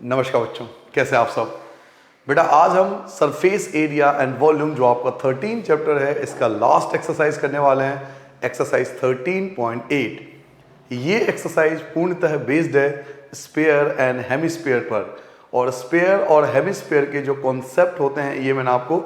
नमस्कार बच्चों, कैसे आप सब। बेटा आज हम सरफेस एरिया एंड वॉल्यूम जो आपका 13 चैप्टर है इसका लास्ट एक्सरसाइज करने वाले हैं, एक्सरसाइज 13.8। ये एक्सरसाइज पूर्णतः बेस्ड है स्फीयर एंड हेमिस्फीयर पर, और स्फीयर और हेमिस्फीयर के जो कॉन्सेप्ट होते हैं ये मैंने आपको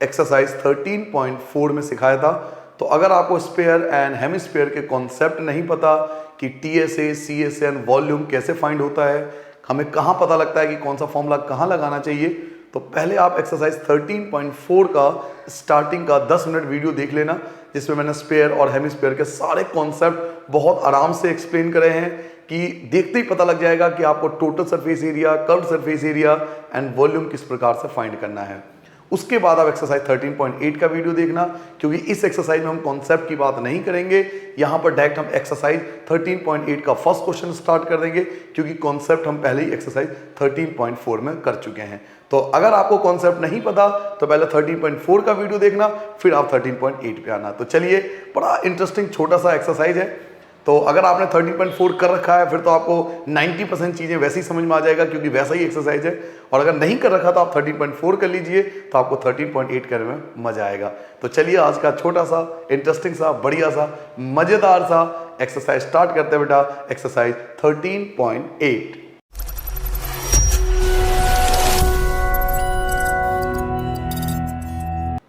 एक्सरसाइज 13.4 में सिखाया था। तो अगर आपको स्फीयर एंड हेमिस्फीयर के कॉन्सेप्ट नहीं पता कि TSA, CSA एंड वॉल्यूम कैसे फाइंड होता है, हमें कहाँ पता लगता है कि कौन सा फॉर्मूला कहाँ लगाना चाहिए, तो पहले आप एक्सरसाइज 13.4 का स्टार्टिंग का 10 मिनट वीडियो देख लेना, जिसमें मैंने स्फीयर और हेमिस्फीयर के सारे कॉन्सेप्ट बहुत आराम से एक्सप्लेन करे हैं कि देखते ही पता लग जाएगा कि आपको total surface area, curved surface area and volume किस प्रकार से फाइंड करना है। उसके बाद आप एक्सरसाइज 13.8 का वीडियो देखना, क्योंकि इस एक्सरसाइज में हम कॉन्सेप्ट की बात नहीं करेंगे। यहां पर डायरेक्ट हम एक्सरसाइज 13.8 का फर्स्ट क्वेश्चन स्टार्ट कर देंगे, क्योंकि कॉन्सेप्ट हम पहले ही एक्सरसाइज 13.4 में कर चुके हैं। तो अगर आपको कॉन्सेप्ट नहीं पता तो पहले 13.4 का वीडियो देखना, फिर आप 13.8 पे आना। तो चलिए, बड़ा इंटरेस्टिंग छोटा सा एक्सरसाइज है। तो अगर आपने 13.4 कर रखा है फिर तो आपको 90% चीज़ें वैसे ही समझ में आ जाएगा, क्योंकि वैसा ही एक्सरसाइज है। और अगर नहीं कर रखा तो आप 13.4 कर लीजिए, तो आपको 13.8 करने में मजा आएगा। तो चलिए आज का छोटा सा इंटरेस्टिंग सा बढ़िया सा मजेदार सा एक्सरसाइज स्टार्ट करते हैं बेटा, एक्सरसाइज 13.8।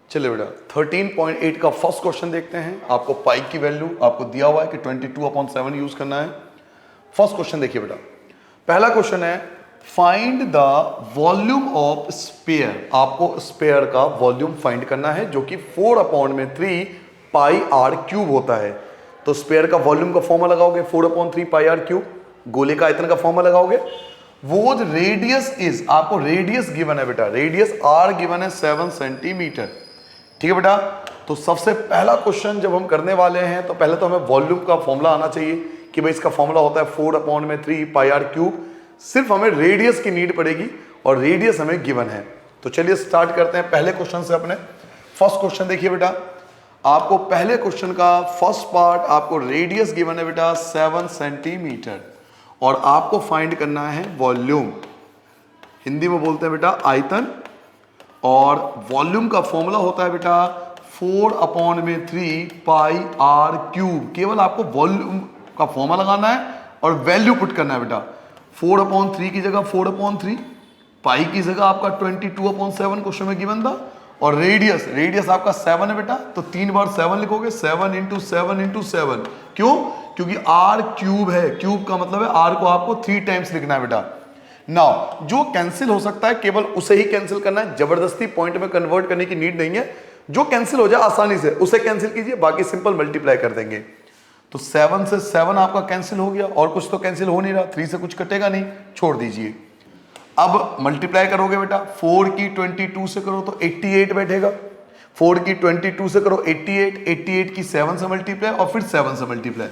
चलिए बेटा 13.8 का फर्स्ट क्वेश्चन देखते हैं। आपको पाई की वैल्यू आपको दिया हुआ है कि 22/7 यूज करना है। फर्स्ट क्वेश्चन देखिए बेटा, पहला क्वेश्चन है find the volume of sphere. आपको स्फीयर का वॉल्यूम फाइंड करना है, जो कि 4/3 पाई आर क्यूब होता है। तो स्फीयर का वॉल्यूम का फॉर्मूला लगाओगे 4/3 पाई आर क्यूब, गोले का आयतन का फॉर्मूला लगाओगे। वो रेडियस इज, आपको रेडियस गिवन है बेटा, रेडियस आर गिवन है 7 सेंटीमीटर। ठीक है बेटा, तो सबसे पहला क्वेश्चन जब हम करने वाले हैं तो पहले तो हमें वॉल्यूम का फॉर्मूला आना चाहिए कि भाई इसका फॉर्मूला होता है 4/3 पाई आर क्यूब। सिर्फ हमें रेडियस की नीड पड़ेगी और रेडियस हमें गिवन है। तो चलिए स्टार्ट करते हैं पहले क्वेश्चन से अपने। फर्स्ट क्वेश्चन देखिए बेटा, आपको पहले क्वेश्चन का फर्स्ट पार्ट आपको रेडियस गिवन है बेटा 7 सेंटीमीटर, और आपको फाइंड करना है वॉल्यूम। हिंदी में बोलते हैं बेटा आयतन, और वॉल्यूम का फॉर्मूला होता है बेटा 4/3 पाई आर क्यूब। केवल आपको वॉल्यूम का फॉर्मूला लगाना है और वैल्यू पुट करना है बेटा। 4/3 की जगह 4/3, पाई की जगह आपका 22/7 क्वेश्चन में गिवन था, और रेडियस आपका 7 है बेटा, तो 3 बार 7 लिखोगे, 7 × 7 × 7। क्यों? क्योंकि आर क्यूब है, क्यूब का मतलब है आर को आपको 3 टाइम्स लिखना है बेटा। नाउ जो कैंसिल हो सकता है केवल उसे ही कैंसिल करना है, जबरदस्ती पॉइंट में कन्वर्ट करने की नीड नहीं है। जो कैंसिल हो जाए आसानी से उसे कैंसिल कीजिए, बाकी सिंपल मल्टीप्लाई कर देंगे। तो 7 से 7 आपका कैंसिल हो गया, और कुछ तो कैंसिल हो नहीं रहा, 3 से कुछ कटेगा नहीं, छोड़ दीजिए। अब मल्टीप्लाई करोगे बेटा, 4 की 22 से करो तो 88 बैठेगा। 4 की 22 से करो 88 की 7 से मल्टीप्लाई और फिर 7 से मल्टीप्लाई।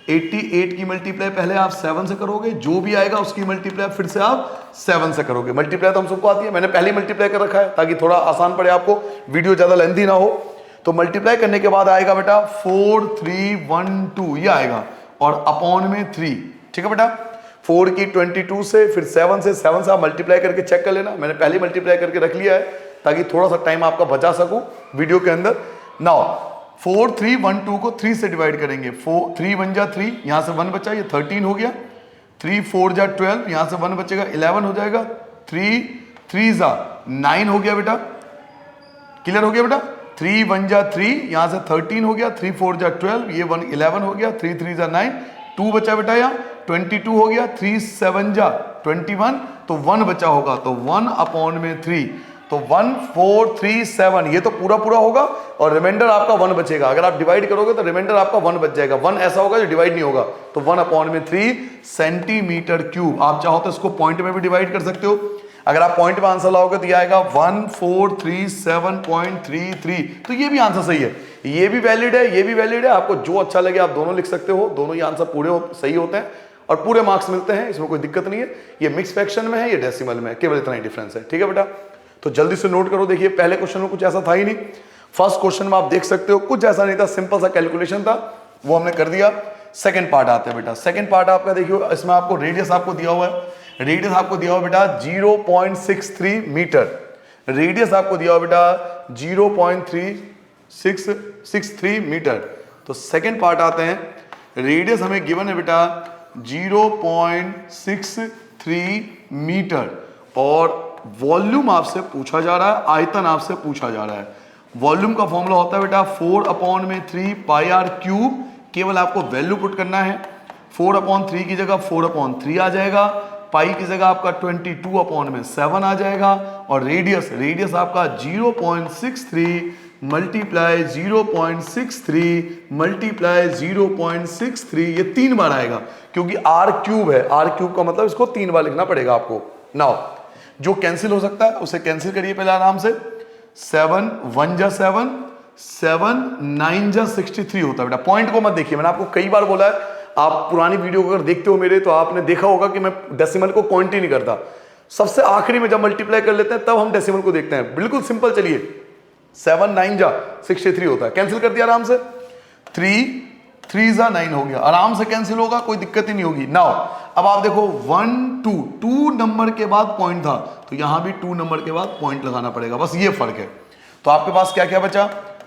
88 की मल्टीप्लाई पहले आप 7 से करोगे, जो भी आएगा उसकी मल्टीप्लाई फिर से आप 7 से करोगे। मल्टीप्लाई तो हम सबको आती है, मैंने पहले मल्टीप्लाई कर रखा है ताकि थोड़ा आसान पड़े आपको, वीडियो ज्यादा लेंथी ना हो। तो मल्टीप्लाई करने के बाद आएगा बेटा 4312, ये आएगा, और अपॉन में 3। ठीक है बेटा, 4 की 22 से फिर 7 से आप मल्टीप्लाई करके चेक कर लेना। मैंने पहले मल्टीप्लाई करके रख लिया है ताकि थोड़ा सा टाइम आपका बचा सकूं वीडियो के अंदर। नाउ 4312 को 3 से डिवाइड करेंगे। 3 1 जा 3, यहां से 1 बचा, ये 13 हो गया। 3 4 जा 12, यहां से 1 बचेगा, 11 हो जाएगा। 3 3 जा 9 हो गया बेटा, क्लियर हो गया बेटा। 3 1 जा 3, यहां से 13 हो गया। 3 4 जा 12, ये 1 11 हो गया। 3 3 जा 9, 2 बचा बेटा, यहाँ 22 हो गया। 3 7 जा 21, तो 1 बचा होगा, तो 1/3, तो 1437, ये तो पूरा होगा, और रिमाइंडर आपका 1 बचेगा। अगर आप डिवाइड करोगे तो रिमाइंडर आपका 1 बच जाएगा। 1 ऐसा होगा जो डिवाइड नहीं होगा, तो 1/3 सेंटीमीटर क्यूब। आप चाहो तो इसको पॉइंट में भी डिवाइड कर सकते हो। अगर आप पॉइंट में आंसर लाओगे तो ये आएगा 1437.33। तो ये भी आंसर सही है, ये भी वैलिड है, ये भी वैलिड है। आपको जो अच्छा लगे आप दोनों लिख सकते हो, दोनों ही आंसर सही होते हैं और पूरे मार्क्स मिलते हैं, इसमें कोई दिक्कत नहीं है। ये मिक्स फ्रैक्शन में है, ये डेसिमल में है, केवल इतना ही डिफरेंस है। ठीक है बेटा, तो जल्दी से नोट करो। देखिए पहले क्वेश्चन में कुछ ऐसा था ही नहीं, फर्स्ट क्वेश्चन में आप देख सकते हो कुछ ऐसा नहीं था, सिंपल सा कैलकुलेशन था, वो हमने कर दिया। सेकंड पार्ट आते हैं बेटा। सेकंड पार्ट आपका देखियो, इसमें आपको रेडियस आपको दिया हुआ है। रेडियस आपको दिया हुआ बेटा 0.63 मीटर, रेडियस आपको दिया हुआ बेटा 0.3663 मीटर। तो सेकंड पार्ट आते हैं, रेडियस हमें गिवन है बेटा 0.63 मीटर और वॉल्यूम आपसे पूछा जा रहा है, आयतन आपसे पूछा जा रहा है। वॉल्यूम का फॉर्मूला होता है बेटा 4/3 पाई आर क्यूब, केवल आपको वैल्यू पुट करना है। 4/3 की जगह 4/3 आ जाएगा, पाई की जगह आपका 22/7 आ जाएगा और रेडियस आपका 0.63 मल्टीप्लाई 0.63 मल्टीप्लाई 0.63, ये 3 बार आएगा क्योंकि आर क्यूब है, आर क्यूब का मतलब इसको 3 बार लिखना पड़ेगा आपको। नाउ जो कैंसिल हो सकता है उसे कैंसिल करिए पहले आराम से। 7 1 जा 7, 7 9 जा 63 होता है बेटा। पॉइंट को मत देखिए, मैंने आपको कई बार बोला है, आप पुरानी वीडियो को अगर देखते हो मेरे तो आपने देखा होगा कि मैं डेसिमल को काउंट ही नहीं करता, सबसे आखिरी में जब मल्टीप्लाई कर लेते हैं तब हम डेसिमल को देखते हैं। बिल्कुल सिंपल, चलिए 7 9 जा 63 होता है, कैंसिल कर दिया आराम से। 3 3 जा 9 हो गया, आराम से कैंसिल होगा, कोई दिक्कत ही नहीं होगी। नाउ अब आप देखो 1 2 नंबर के बाद पॉइंट था तो यहां भी 2 नंबर के बाद पॉइंट लगाना पड़ेगा, बस ये फर्क है। तो आपके पास क्या क्या बचा,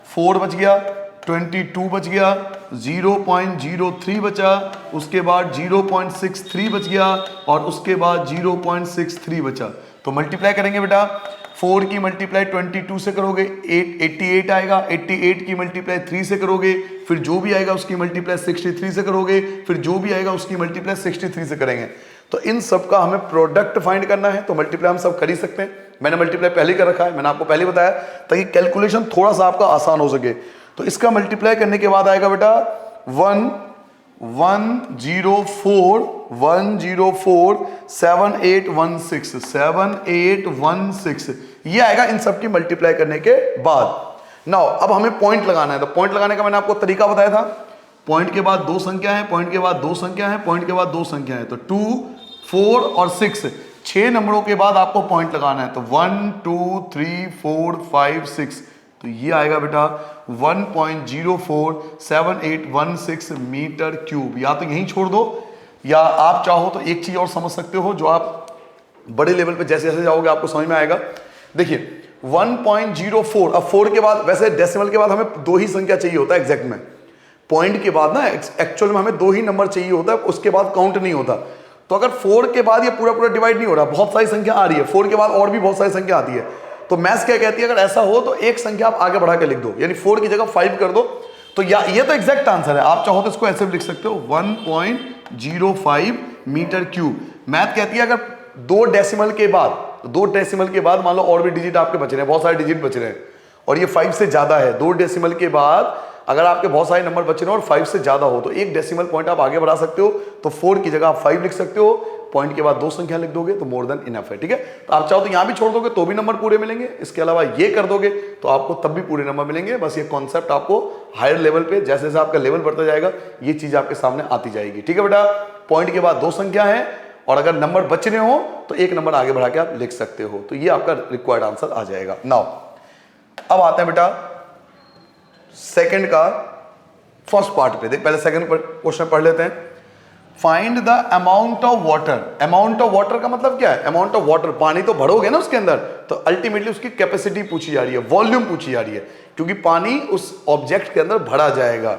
4 बच गया, 22 बच गया, 0.03 बचा, उसके बाद 0.63 बच गया और उसके बाद 0.63 बचा। तो मल्टीप्लाई करेंगे बेटा, 4 की मल्टीप्लाई 22 से करोगे 88 आएगा, 88 की मल्टीप्लाई 3 से करोगे, फिर जो भी आएगा उसकी मल्टीप्लाई 63 से करोगे, फिर जो भी आएगा उसकी मल्टीप्लाई 63 से करेंगे। तो इन सब का हमें प्रोडक्ट फाइंड करना है, तो मल्टीप्लाई हम सब कर ही सकते हैं। मैंने मल्टीप्लाई पहले कर रखा है, मैंने आपको पहले बताया ताकि कैलकुलेशन थोड़ा सा आपका आसान हो सके। तो इसका मल्टीप्लाई करने के बाद आएगा बेटा 104 7816 ये आएगा इन सब की मल्टीप्लाई करने के बाद। नाउ अब हमें पॉइंट लगाना है, तो पॉइंट लगाने का मैंने आपको तरीका बताया था। पॉइंट के बाद 2 संख्या है, पॉइंट के बाद 2 संख्या है, पॉइंट के बाद 2 संख्या है, तो 2 4 और 6 6 नंबरों के बाद आपको पॉइंट लगाना है। तो 1 2 3 4 5 6, तो ये आएगा बेटा 1.047816 मीटर क्यूब। या तो यहीं छोड़ दो या आप चाहो तो एक चीज और समझ सकते हो, जो आप बड़े लेवल पे जैसे जैसे जाओगे आपको समझ में आएगा। देखिए 1.04, अब 4 के बाद, वैसे डेसिमल के बाद हमें 2 ही संख्या चाहिए होता है एग्जैक्ट में, पॉइंट के बाद ना एक्चुअल में हमें 2 ही नंबर चाहिए होता है, उसके बाद काउंट नहीं होता। तो अगर 4 के बाद ये पूरा डिवाइड नहीं हो रहा, बहुत सारी संख्या आ रही है, 4 के बाद और भी बहुत सारी संख्या आती है, तो मैथ्स क्या कहती है, अगर ऐसा हो तो एक संख्या आप आगे बढ़ा के लिख दो, यानी 4 की जगह 5 कर दो। तो या ये तो एग्जैक्ट आंसर है, आप चाहो तो इसको ऐसे भी लिख सकते हो 1.05 मीटर क्यूब। मैथ कहती है अगर 2 डेसिमल के बाद, 2 डेसिमल के बाद मान लो और भी डिजिट आपके बच रहे हैं, बहुत सारे डिजिट बच रहे हैं और ये 5 से ज्यादा है, 2 डेसिमल के बाद अगर आपके बहुत सारे नंबर बच रहे हैं और 5 से ज्यादा हो तो एक डेसिमल पॉइंट आप आगे बढ़ा सकते हो। तो 4 की जगह आप 5 लिख सकते हो, पॉइंट के बाद 2 संख्या लिख दोगे तो मोर देन इनफ है, ठीक है। तो आप चाहो तो यहां भी छोड़ दोगे तो भी नंबर पूरे मिलेंगे, इसके अलावा ये कर दोगे तो आपको तब भी पूरे नंबर मिलेंगे। बस ये कॉन्सेप्ट आपको हायर लेवल पे जैसे जैसे आपका लेवल बढ़ता जाएगा ये चीज आपके सामने आती जाएगी, ठीक है बेटा। पॉइंट के बाद 2 संख्या है और अगर नंबर बच रहे हो तो एक नंबर आगे बढ़ा के आप लिख सकते हो, तो ये आपका रिक्वायर्ड आंसर आ जाएगा। नाउ अब आते हैं बेटा सेकंड का फर्स्ट पार्ट पे। देख पहले सेकंड क्वेश्चन पढ़ लेते हैं। Find the amount of water. Amount of water का मतलब क्या है, अमाउंट ऑफ वाटर, पानी तो भरोगे ना उसके अंदर, तो अल्टीमेटली उसकी कैपेसिटी पूछी जा रही है, वॉल्यूम पूछी जा रही है, क्योंकि पानी उस ऑब्जेक्ट के अंदर भरा जाएगा।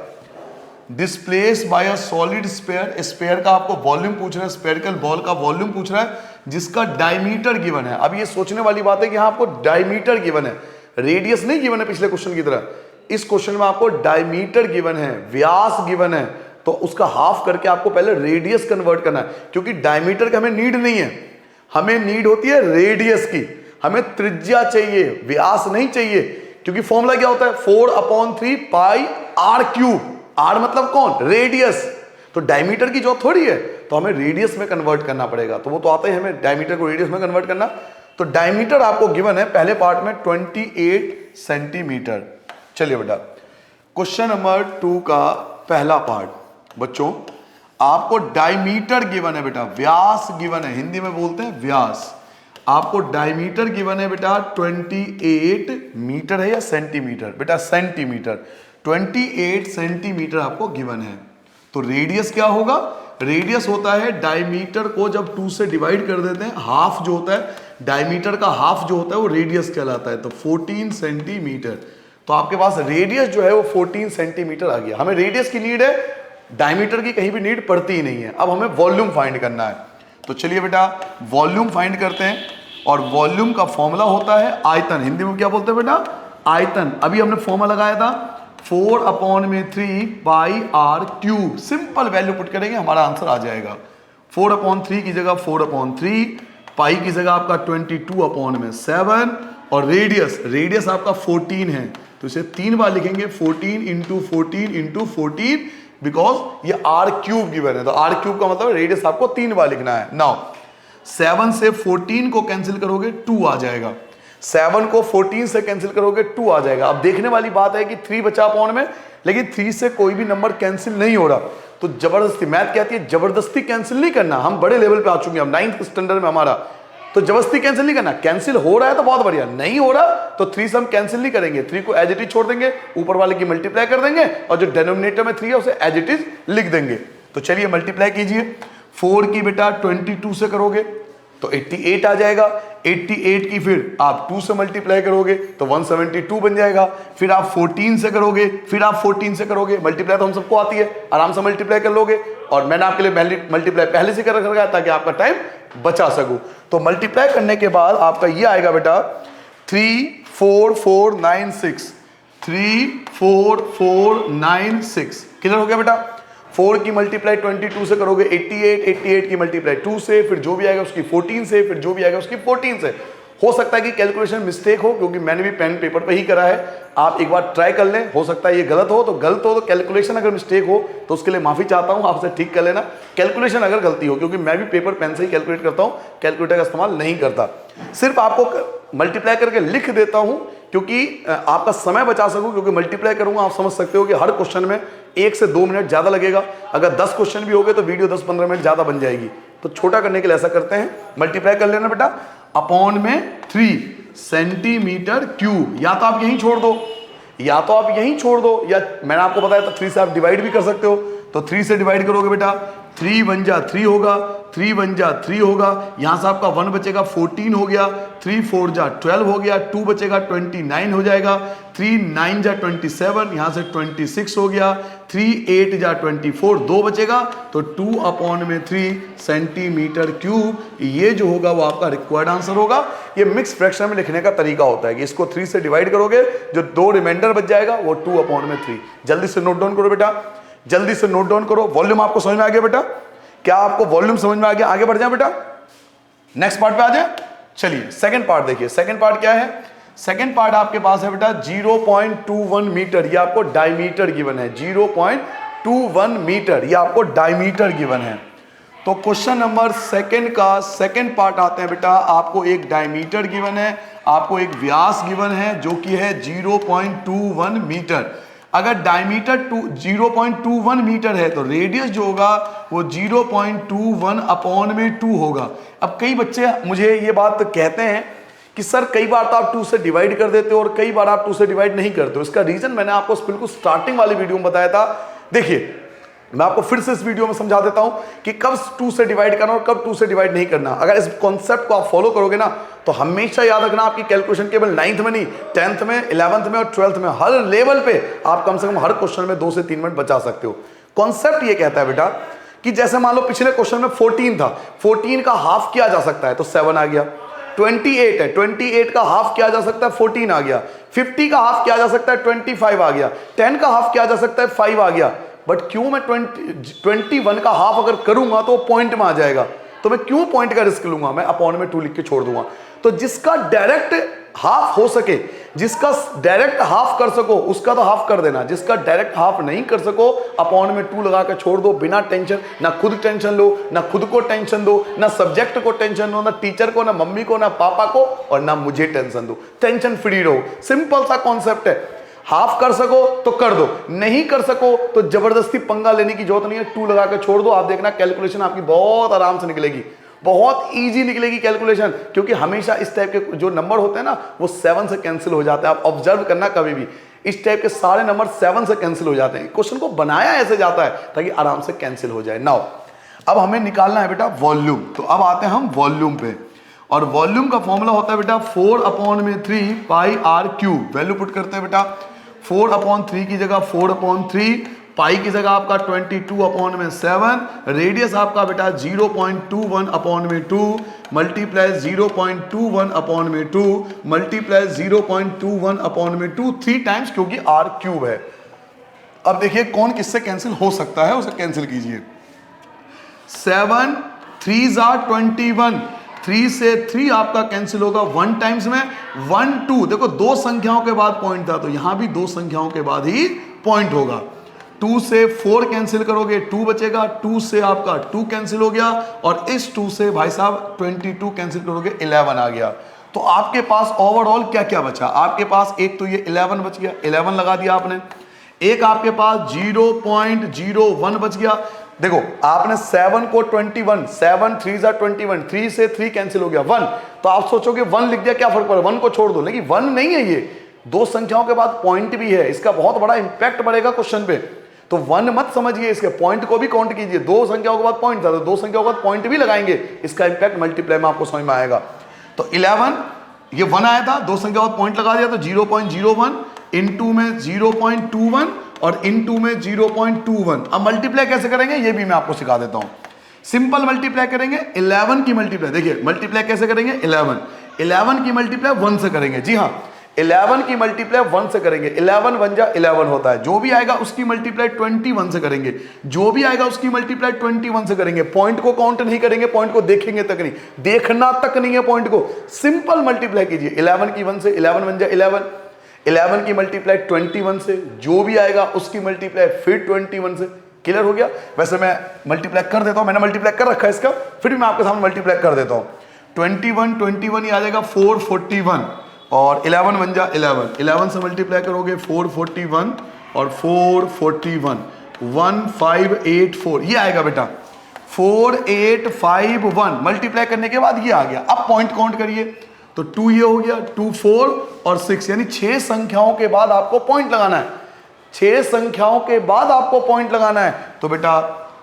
Displace bye a solid sphere, sphere का आपको वॉल्यूम पूछ रहा है, स्फेरिकल बॉल का वॉल्यूम पूछ रहा है जिसका डायमीटर गिवन है। अब ये सोचने वाली बात है कि हाँ आपको डायमीटर गिवन है, रेडियस नहीं गिवन है पिछले क्वेश्चन की तरह। इस क्वेश्चन में आपको डायमीटर गिवन है, व्यास गिवन है, तो उसका हाफ करके आपको पहले रेडियस कन्वर्ट करना है, क्योंकि डायमीटर की हमें नीड नहीं है, हमें नीड होती है रेडियस की, हमें त्रिज्या चाहिए, व्यास नहीं चाहिए। क्योंकि फॉर्मूला क्या होता है 4/3 पाई आर क्यूब, आर मतलब कौन, रेडियस। तो डायमीटर की जॉब थोड़ी है, तो हमें रेडियस में कन्वर्ट करना पड़ेगा, तो वो तो आता है हमें डायमीटर को रेडियस में कन्वर्ट करना। तो डायमीटर आपको गिवन है पहले पार्ट में 28 सेंटीमीटर। चलिए बेटा क्वेश्चन नंबर 2 का पहला पार्ट, बच्चों आपको डायमीटर गिवन है बेटा, व्यास गिवन है, हिंदी में बोलते हैं व्यास। आपको डायमीटर गिवन है बेटा 28 मीटर है या सेंटीमीटर, बेटा सेंटीमीटर, 28 सेंटीमीटर आपको गिवन है। तो रेडियस क्या होगा, रेडियस होता है डायमीटर को जब 2 से डिवाइड कर देते हैं, हाफ जो होता है डायमीटर का हाफ जो होता है वो रेडियस कहलाता है। तो 14 सेंटीमीटर, तो आपके पास रेडियस जो है वो 14 सेंटीमीटर आ गया। हमें रेडियस की नीड है, डायमीटर की कहीं भी नीड पड़ती ही नहीं है। अब हमें वॉल्यूम फाइंड करना है, तो चलिए बेटा वॉल्यूम फाइंड करते हैं। और वॉल्यूम का फॉर्मूला होता है आयतन, हिंदी में क्या बोलते हैं बेटा, आयतन। अभी हमने फॉर्मूला लगाया था 4/3 pi r cube. Simple value put करेंगे हमारा आंसर आ जाएगा। 4/3 की जगह 4/3, पाई की जगह आपका 22/7 और रेडियस आपका 14 है, तो इसे 3 बार लिखेंगे 14 इंटू 14 इंटू 14, बिकॉज ये आर क्यूब गिवन है। तो आर क्यूब का मतलब रेडियस आपको 3 बार लिखना है। नाउ 7 से 14 को कैंसिल करोगे 2 आ जाएगा, 7 को 14 से कैंसिल करोगे 2 आ जाएगा। अब देखने वाली बात है कि 3 बचा अपॉन में, लेकिन 3 से कोई भी नंबर कैंसिल नहीं हो रहा, तो जबरदस्ती, मैथ कहती है जबरदस्ती कैंसिल नहीं करना। हम बड़े लेवल पे आ चुके हैं, हम 9th स्टैंडर्ड में हमारा, तो जबरदस्ती कैंसिल नहीं करना। कैंसिल हो रहा है तो बहुत बढ़िया, नहीं हो रहा तो 3 से हम कैंसिल नहीं करेंगे, 3 को एज इट इज छोड़ देंगे, ऊपर वाले की मल्टीप्लाई कर देंगे और जो डिनोमिनेटर में 3 है उसे एज इट इज लिख देंगे। तो चलिए मल्टीप्लाई कीजिए, 4 की बेटा 22 से करोगे तो 88 आ जाएगा, 88 की फिर आप 2 से मल्टीप्लाई करोगे तो 172 बन जाएगा, फिर आप 14 से करोगे, फिर आप 14 से करोगे, मल्टीप्लाई तो हम सबको आती है, आराम से मल्टीप्लाई कर लोगे। और मैंने आपके लिए मल्टीप्लाई पहले से कर रखा है ताकि आपका टाइम बचा सकूं। तो मल्टीप्लाई करने के बाद आपका ये आएगा बेटा 34496, 34496। क्लियर हो गया बेटा। 4 की मल्टीप्लाई 22 से करोगे 88, 88 की मल्टीप्लाई 2 से, फिर जो भी आएगा उसकी 14 से, फिर जो भी आएगा उसकी 14 से। हो सकता है कि कैलकुलेशन मिस्टेक हो, क्योंकि मैंने भी पेन पेपर पे ही करा है, आप एक बार ट्राई कर लें, हो सकता है ये गलत हो। तो कैलकुलेशन अगर मिस्टेक हो तो उसके लिए माफी चाहता हूं, आपसे ठीक कर लेना कैलकुलेशन अगर गलती हो, क्योंकि मैं भी पेपर पेन से ही कैलकुलेट करता हूं, कैलकुलेटर का इस्तेमाल नहीं करता। सिर्फ आपको मल्टीप्लाई करके लिख देता हूं क्योंकि आपका समय बचा सकूं, क्योंकि मल्टीप्लाई करूंगा आप समझ सकते हो कि हर क्वेश्चन में 1 से 2 मिनट ज्यादा लगेगा। अगर 10 क्वेश्चन भी हो गए तो वीडियो 10-15 मिनट ज्यादा बन जाएगी। तो छोटा करने के लिए ऐसा करते हैं, मल्टीप्लाई कर लेना बेटा अपॉन में 3 सेंटीमीटर क्यूब। या तो आप यहीं छोड़ दो, या तो आप यहीं छोड़ दो, या मैंने आपको बताया था 3 से आप डिवाइड भी कर सकते हो। तो 3 से डिवाइड करोगे बेटा 3 1 जा 3 होगा, 3 1 जा 3 होगा, यहां से आपका 1 बचेगा 14 हो गया, 3 4 जा 12 हो गया, 2 बचेगा 29 हो जाएगा, 3 9 जा 27, यहां से 26 हो गया, 3 8 जा 24, 2 बचेगा, तो 2/3 सेंटीमीटर क्यूब। ये जो होगा वो आपका रिक्वायर्ड आंसर होगा। ये मिक्स फ्रैक्शन में लिखने का तरीका होता है कि इसको 3 से डिवाइड करोगे, जो 2 रिमाइंडर बच जाएगा वो 2/3। जल्दी से नोट डाउन करो बेटा, जल्दी से नोट डाउन करो। वॉल्यूम आपको समझ में आ गया बेटा? क्या आपको वॉल्यूम समझ में आ गया? आगे बढ़ जाए बेटा, नेक्स्ट पार्ट पे आ जाए। चलिए सेकंड पार्ट देखिए, सेकंड पार्ट क्या है? सेकंड पार्ट आपके पास है बेटा 0.21 मीटर, ये आपको डायमीटर गिवन है। 0.21 मीटर ये आपको डायमीटर गिवन है। तो क्वेश्चन नंबर सेकंड का सेकंड पार्ट आते हैं बेटा, आपको एक डायमीटर गिवन है, आपको एक व्यास गिवन है जो कि है 0.21 मीटर। अगर डायमीटर 0.21 मीटर है तो रेडियस जो होगा वो 0.21/2 होगा। अब कई बच्चे मुझे ये बात कहते हैं कि सर कई बार तो आप 2 से डिवाइड कर देते हो और कई बार आप 2 से डिवाइड नहीं करते हो। इसका रीजन मैंने आपको बिल्कुल स्टार्टिंग वाली वीडियो में बताया था। देखिए मैं आपको फिर से इस वीडियो में समझा देता हूं कि कब 2 से डिवाइड करना और कब 2 से डिवाइड नहीं करना। अगर इस कॉन्सेप्ट को आप फॉलो करोगे ना तो हमेशा याद रखना, आपकी कैलकुलेशन केवल 9th में नहीं, 10th में, 11th में और 12th में, हर लेवल पे आप कम से कम हर क्वेश्चन में 2 से 3 मिनट बचा सकते हो। कॉन्सेप्ट ये कहता है बेटा कि जैसे मान लो पिछले क्वेश्चन में 14 था, 14 का हाफ किया जा सकता है तो 7 आ गया। 28 है, 28 का हाफ किया जा सकता है 14 आ गया। 50 का हाफ किया जा सकता है 25 आ गया। 10 का हाफ किया जा सकता है 5 आ गया। बट क्यों मैं 21 का हाफ अगर करूंगा तो पॉइंट में आ जाएगा, तो मैं क्यों पॉइंट का रिस्क लूंगा? मैं अपॉन में 2 लिख के छोड़ दूंगा। तो जिसका डायरेक्ट हाफ हो सके, जिसका डायरेक्ट हाफ कर सको उसका तो हाफ कर देना, जिसका डायरेक्ट हाफ नहीं कर सको अपॉन में 2 लगा के छोड़ दो, बिना टेंशन। ना खुद टेंशन लो, ना खुद को टेंशन दो, ना सब्जेक्ट को टेंशन दो, ना टीचर को, ना मम्मी को, ना पापा को, और ना मुझे टेंशन दो। टेंशन फ्री रहो, सिंपल सा कॉन्सेप्ट है। हाफ कर सको तो कर दो, नहीं कर सको तो जबरदस्ती पंगा लेने की जरूरत नहीं है, 2 लगा के छोड़ दो। आप देखना कैलकुलेशन आपकी बहुत आराम से निकलेगी, बहुत इजी निकलेगी कैलकुलेशन, क्योंकि हमेशा इस टाइप के जो नंबर होते हैं ना वो 7 से कैंसिल हो जाते हैं। आप ऑब्जर्व करना कभी भी, इस टाइप के सारे नंबर 7 से कैंसिल हो जाते हैं। क्वेश्चन को बनाया ऐसे जाता है ताकि आराम से कैंसिल हो जाए। नाउ अब हमें निकालना है बेटा वॉल्यूम, तो अब आते हैं हम वॉल्यूम पे, और वॉल्यूम का फॉर्मूला होता है बेटा 4/3 pi r cube. Value put करते हैं बेटा, 4/3 की जगह 4/3, पाई की जगह आपका 22/7, रेडियस आपका बेटा 0.21/2 मल्टीप्लाई 0.21/2 मल्टीप्लाई 0.21/2 3 टाइम्स, क्योंकि आर क्यूब है। अब देखिए कौन किससे कैंसिल हो सकता है, उसे कैंसिल कीजिए। 7 3 21, 3 से 3 आपका कैंसिल होगा 1 टाइम्स में, 1 2, देखो दो संख्याओं के बाद पॉइंट था तो यहां भी दो संख्याओं के बाद ही पॉइंट होगा। 2 से 4 कैंसिल करोगे 2 बचेगा, 2 से आपका 2 कैंसिल हो गया, और इस 2 से भाई साहब 22 कैंसिल करोगे 11 आ गया। तो आपके पास ओवरऑल क्या क्या बचा, आपके पास एक तो ये 11 बच गया, 11 लगा दिया आपने, एक आपके पास 0.01 बच गया। देखो आपने 7 को 21, 7 3 21, 3 से 3 कैंसिल हो गया 1, तो आप सोचोगे 1 लिख दिया क्या फर्क पड़ा, 1 को छोड़ दो, लेकिन 1 नहीं है, ये दो संख्याओं के बाद पॉइंट भी है, इसका बहुत बड़ा इंपैक्ट पड़ेगा क्वेश्चन पे। तो 1 मत समझिए, इसके पॉइंट को भी काउंट कीजिए, दो संख्याओं के बाद पॉइंट था तो दो संख्याओं के बाद पॉइंट भी लगाएंगे, इसका इंपैक्ट मल्टीप्लाई में आपको समझ में आएगा। तो 11 ये 1 आया था, दो संख्या बाद पॉइंट लगा दिया तो 0.01, इनटू में 0.21 और इनटू में 0.21। अब मल्टीप्लाई कैसे करेंगे ये भी मैं आपको सिखा देता हूं। सिंपल मल्टीप्लाई करेंगे, 11 की मल्टीप्लाई, देखिए मल्टीप्लाई कैसे करेंगे, 11 की मल्टीप्लाई 1 से करेंगे, जी हाँ 11 की मल्टीप्लाई 1 से करेंगे, 11 1 जा 11 होता है, जो भी आएगा उसकी मल्टीप्लाई 21 से करेंगे, जो भी आएगा उसकी मल्टीप्लाई 21 से करेंगे। पॉइंट को काउंट नहीं करेंगे, पॉइंट को देखेंगे तक नहीं, देखना तक नहीं है पॉइंट को, सिंपल मल्टीप्लाई कीजिए 11 की 1 से, 11 1 जा 11, 11 की मल्टीप्लाई 21 से, जो भी आएगा उसकी मल्टीप्लाई फिर 21 से। क्लियर हो गया। वैसे मैं मल्टीप्लाई कर देता हूं, मैंने मल्टीप्लाई कर रखा है इसका, फिर मैं आपके सामने मल्टीप्लाई कर देता हूं। 21 ही आ जाएगा 441, और 11 1 जा 11, 11 से मल्टीप्लाई करोगे 441 और 441 1584, ये आएगा बेटा 4851। मल्टीप्लाई करने के बाद ये आ गया। अब पॉइंट काउंट करिए तो 2 ये हो गया, 2 4 और 6, यानी 6 संख्याओं के बाद आपको पॉइंट लगाना है, 6 संख्याओं के बाद आपको पॉइंट लगाना है। तो बेटा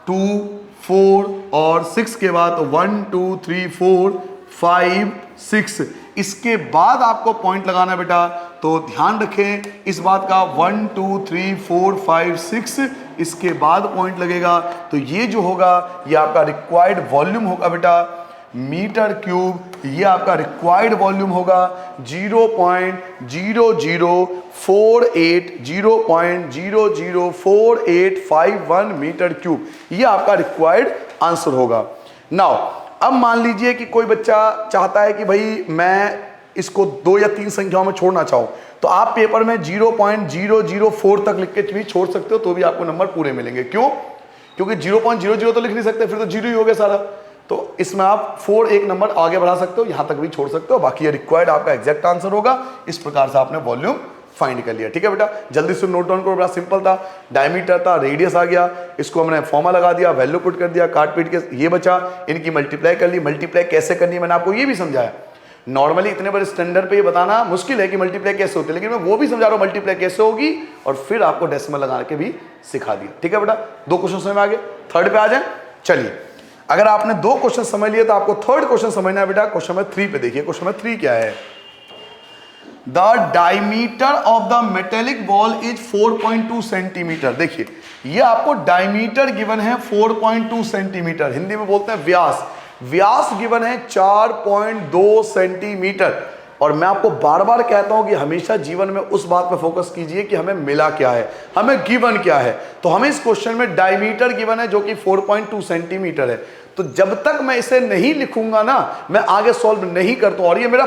2 4 और 6 के बाद 1 2 3 4 5 6, इसके बाद आपको पॉइंट लगाना है बेटा। तो ध्यान रखें इस बात का, 1 2 3 4 5 6, इसके बाद पॉइंट लगेगा। तो ये जो होगा ये आपका रिक्वायर्ड वॉल्यूम होगा बेटा, मीटर क्यूब, ये आपका रिक्वायर्ड वॉल्यूम होगा 0.0048 मीटर क्यूब, ये आपका रिक्वायर्ड आंसर होगा। नाउ अब मान लीजिए कि कोई बच्चा चाहता है कि भाई मैं इसको 2 या 3 संख्याओं में छोड़ना चाहूं, तो आप पेपर में 0.004 तक लिख के भी छोड़ सकते हो, तो भी आपको नंबर पूरे मिलेंगे। क्यों? क्योंकि 0.00 तो लिख नहीं सकते, फिर तो 0 ही हो गया सारा। तो इसमें आप 4 एक नंबर आगे बढ़ा सकते हो, यहां तक भी छोड़ सकते हो, बाकी ये रिक्वायर्ड आपका एग्जैक्ट आंसर होगा। इस प्रकार से आपने वॉल्यूम फाइंड कर लिया। ठीक है बेटा, जल्दी से नोट डाउन करो, बड़ा सिंपल था। डायमीटर था, रेडियस आ गया, इसको हमने फॉर्मा लगा दिया, वैल्यू पुट कर दिया, काट पीट के ये बचा, इनकी मल्टीप्लाई कर ली। मल्टीप्लाई कैसे करनी है मैंने आपको ये भी समझाया। नॉर्मली इतने बड़े स्टैंडर्ड पे ये बताना मुश्किल है कि मल्टीप्लाई कैसे होती है, लेकिन मैं वो भी समझा रहा हूं मल्टीप्लाई कैसे होगी, और फिर आपको डेसिमल लगा के भी सिखा दिया। ठीक है बेटा, 2 क्वेश्चन समझ में आ गए। थर्ड पे आ जाए। चलिए, अगर आपने 2 क्वेश्चन समझ लिए तो आपको थर्ड क्वेश्चन समझना है बेटा। क्वेश्चन नंबर 3 पे देखिए, क्वेश्चन नंबर 3 क्या है। The diameter of the metallic ball is 4.2 centimetre. देखिए ये आपको डायमीटर गिवन है 4.2 सेंटीमीटर, हिंदी में बोलते हैं व्यास। व्यास गिवन है 4.2 सेंटीमीटर। और मैं आपको बार बार कहता हूं कि हमेशा जीवन में उस बात पर फोकस कीजिए कि हमें मिला क्या है, हमें गिवन क्या है। तो हमें इस क्वेश्चन में डायमीटर गिवन है जो कि 4.2 सेंटीमीटर है। तो जब तक मैं इसे नहीं लिखूंगा ना, मैं आगे सॉल्व नहीं करता हूं, और ये मेरा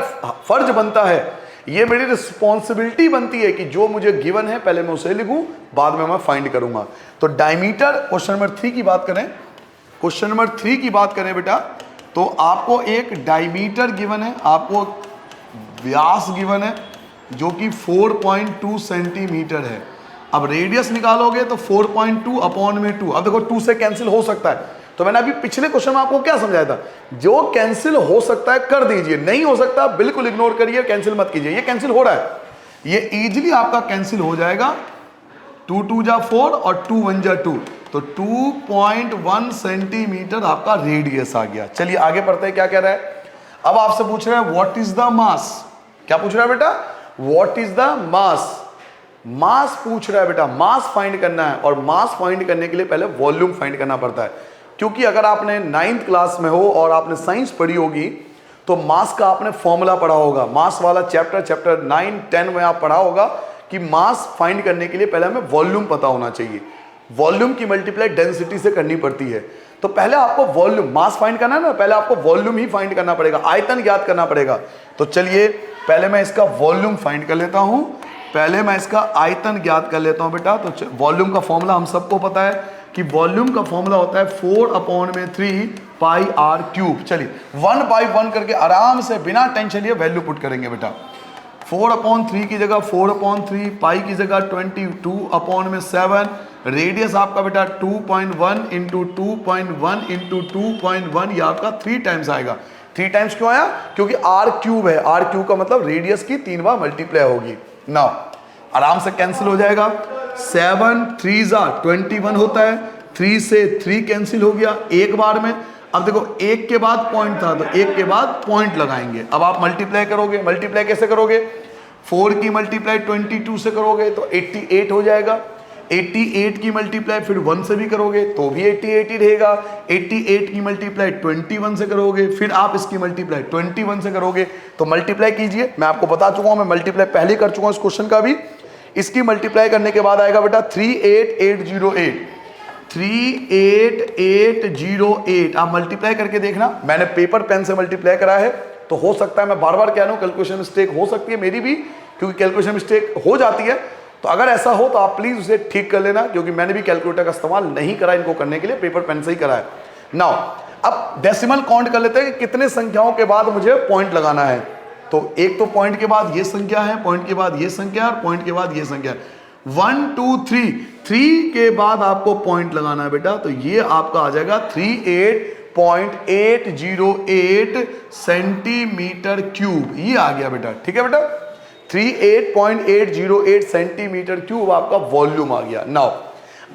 फर्ज बनता है, ये मेरी रिस्पॉन्सिबिलिटी बनती है कि जो मुझे गिवन है पहले मैं उसे लिखूं, बाद में मैं फाइंड करूंगा। तो डायमीटर, क्वेश्चन नंबर 3 की बात करें, क्वेश्चन नंबर 3 की बात करें बेटा, तो आपको एक डायमीटर गिवन है, आपको व्यास गिवन है जो कि 4.2 सेंटीमीटर है। अब रेडियस निकालोगे तो 4.2 अपॉन में 2। अब देखो 2 से कैंसिल हो सकता है, तो मैंने अभी पिछले क्वेश्चन में आपको क्या समझाया था, जो कैंसिल हो सकता है कर दीजिए, नहीं हो सकता बिल्कुल इग्नोर करिए, कैंसिल मत कीजिए। ये कैंसिल हो रहा है, ये इजीली आपका कैंसिल हो जाएगा। 2 2 जा 4 और 2 1 जा 2, तो 2.1 सेंटीमीटर आपका रेडियस आ गया। चलिए आगे पढ़ते हैं क्या कह रहा है। अब आपसे पूछ रहा है व्हाट इज द मास। क्या पूछ रहा है बेटा? What is the mass. Mass पूछ रहा है बेटा, मास फाइंड करना है। और मास फाइंड करने के लिए पहले वॉल्यूम फाइंड करना पड़ता है, क्योंकि अगर आपने 9th क्लास में हो और आपने साइंस पढ़ी होगी तो मास का आपने फॉर्मूला पढ़ा होगा। मास वाला चैप्टर 9, 10 में आप पढ़ा होगा कि मास फाइंड करने के लिए पहले हमें वॉल्यूम पता होना चाहिए। वॉल्यूम की मल्टीप्लाई डेंसिटी से करनी पड़ती है। तो पहले आपको वॉल्यूम, मास फाइंड करना है ना, पहले आपको वॉल्यूम ही फाइंड करना पड़ेगा, आयतन ज्ञात करना पड़ेगा। तो चलिए पहले मैं इसका वॉल्यूम फाइंड कर लेता हूं, पहले मैं इसका आयतन ज्ञात कर लेता हूं बेटा। तो वॉल्यूम का फॉर्मूला हम सबको पता है कि वॉल्यूम का फॉर्मूला होता है 4/3 पाई आर क्यूब। चलिए 1 बाई 1 करके आराम से बिना टेंशन लिए वैल्यू पुट करेंगे बेटा। 4/3 की जगह 4/3, पाई की जगह 22/7, रेडियस आपका बेटा 2.1 इंटू 2.1 इंटू 2.1, ये आपका 3 टाइम्स आएगा। 3 टाइम्स क्यों आया? क्योंकि आर क्यूब है, आर क्यूब का मतलब रेडियस की 3 बार मल्टीप्लाई होगी। नाउ आराम से कैंसिल हो जाएगा। 7 3 21 होता है, 3 से 3 कैंसिल हो गया एक बार में। अब देखो एक के बाद पॉइंट था तो एक के बाद पॉइंट लगाएंगे। अब आप मल्टीप्लाई करोगे, मल्टीप्लाई कैसे करोगे? 4 की मल्टीप्लाई 22 से करोगे तो 88 हो जाएगा। 88 की मल्टीप्लाई फिर 1 से भी करोगे तो भी 88 ही रहेगा। 88 की मल्टीप्लाई 21 से करोगे, फिर आप इसकी मल्टीप्लाई 21 से करोगे। तो मल्टीप्लाई कीजिए, मैं आपको बता चुका हूं, मैं मल्टीप्लाई पहले कर चुका हूं इस क्वेश्चन का भी। इसकी मल्टीप्लाई करने के बाद आएगा बेटा 38808। 38808 आप मल्टीप्लाई करके देखना। मैंने पेपर पेन से मल्टीप्लाई करा है, तो हो सकता है मैं बार बार कह रहा हूं कैलकुलेशन मिस्टेक हो सकती है मेरी भी, क्योंकि कैलकुलेशन मिस्टेक हो जाती है। तो अगर ऐसा हो तो आप प्लीज उसे ठीक कर लेना, क्योंकि मैंने भी कैलकुलेटर का इस्तेमाल नहीं करा इनको करने के लिए, पेपर पेन से ही करा है। नाउ अब डेसिमल काउंट कर लेते हैं कि कितने संख्याओं के बाद मुझे पॉइंट लगाना है। तो एक तो पॉइंट के बाद ये संख्या है, पॉइंट के बाद ये संख्या और पॉइंट के बाद ये संख्या है। 1 2 3 के बाद आपको पॉइंट लगाना है बेटा। तो ये आपका आ जाएगा 38.808 सेंटीमीटर क्यूब, ये आ गया बेटा। ठीक है बेटा, 38.808 सेंटीमीटर क्यूब आपका वॉल्यूम आ गया। नाउ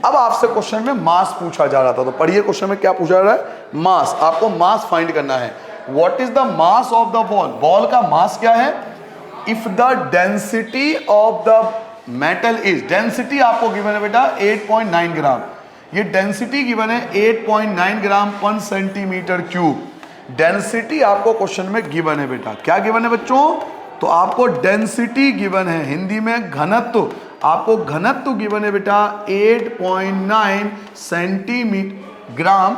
अब आपसे क्वेश्चन में मास पूछा जा रहा था, तो पढ़िए क्वेश्चन में क्या पूछा जा रहा है। मास, आपको मास फाइंड करना है। What is the mass of the ball. Ball का मास क्या है? If the density of the metal is, density आपको गिवन है बेटा 8.9 ग्राम। ये डेंसिटी गिवन है 8.9 ग्राम पर सेंटीमीटर क्यूब। डेंसिटी आपको क्वेश्चन में गिवन है बेटा। क्या गिवन है बच्चों? तो आपको डेंसिटी गिवन है, हिंदी में घनत्व। आपको घनत्व गिवन है बेटा 8.9 सेंटीमीटर ग्राम,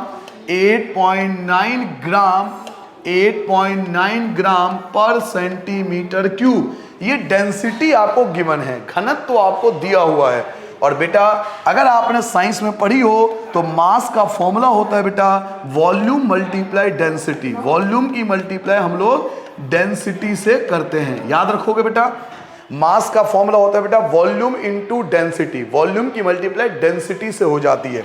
8.9 ग्राम, 8.9 ग्राम पर सेंटीमीटर क्यूब। ये डेंसिटी आपको गिवन है, घनत्व आपको दिया हुआ है। और बेटा अगर आपने साइंस में पढ़ी हो तो मास का फॉर्मूला होता है बेटा वॉल्यूम मल्टीप्लाई डेंसिटी। वॉल्यूम की मल्टीप्लाई हम लोग डेंसिटी से करते हैं, याद रखोगे बेटा। मास का फॉर्मूला होता है बेटा वॉल्यूम इनटू डेंसिटी। वॉल्यूम की मल्टीप्लाई डेंसिटी से हो जाती है।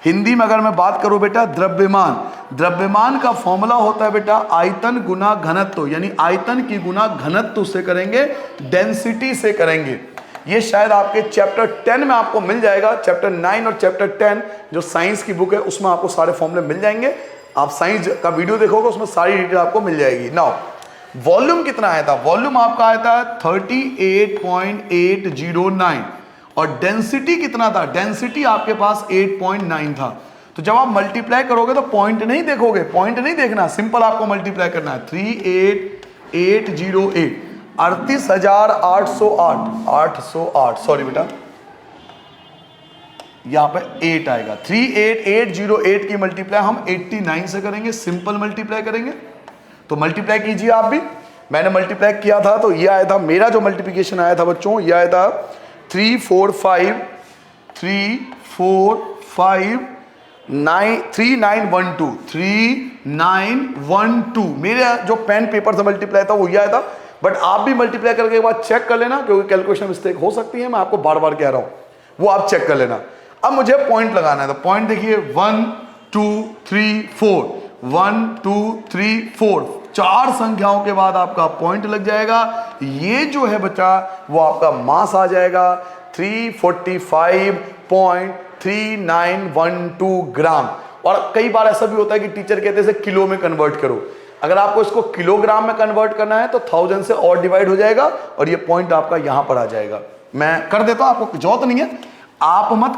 हिंदी में अगर मैं बात करूं बेटा द्रव्यमान, द्रव्यमान का फॉर्मूला होता है बेटा आयतन गुना घनत्व, यानी आयतन की गुना घनत्व से करेंगे, डेंसिटी से करेंगे। ये शायद आपके चैप्टर 10 में आपको मिल जाएगा। चैप्टर 9 और चैप्टर 10 जो साइंस की बुक है उसमें आपको सारे फॉर्मूले मिल जाएंगे। आप साइंस का वीडियो देखोगे उसमें सारी डिटेल आपको मिल जाएगी। नाउ वॉल्यूम कितना आया था? वॉल्यूम आपका आया था 38.809 और डेंसिटी कितना था? डेंसिटी आपके पास 8.9 था। तो जब आप मल्टीप्लाई करोगे तो पॉइंट नहीं देखोगे, पॉइंट नहीं देखना, सिंपल आपको मल्टीप्लाई करना है। 38808 38,808 808, सॉरी बेटा यहां पे 8 आएगा। 38808 की मल्टीप्लाई हम 89 से करेंगे, सिंपल मल्टीप्लाई करेंगे। तो मल्टीप्लाई कीजिए आप भी। मैंने मल्टीप्लाई किया था तो ये आया था, मेरा जो मल्टीप्लिकेशन आया था बच्चों ये आया था 3912 मेरे जो पेन पेपर से मल्टीप्लाई था वो ये आया था। बट आप भी मल्टीप्लाई करने के बाद चेक कर लेना, क्योंकि कैलकुलेशन मिस्टेक हो सकती है, मैं आपको बार बार कह रहा हूं, वो आप चेक कर लेना। अब मुझे पॉइंट लगाना है, तो पॉइंट देखिए 1 2 3 4 1 2 3 4 4 संख्याओं के बाद आपका पॉइंट लग जाएगा। ये जो है बच्चा वो आपका मास आ जाएगा 345.2 0.3912 ग्राम। और कई बार ऐसा भी होता है कि टीचर कहते हैं इसे किलो में कन्वर्ट करो। अगर आपको इसको किलोग्राम में कन्वर्ट करना है तो 1000 से और डिवाइड हो जाएगा और ये पॉइंट आपका यहां पर आ जाएगा। मैं कर देता हूं, आपको जरूरत नहीं है, आप मत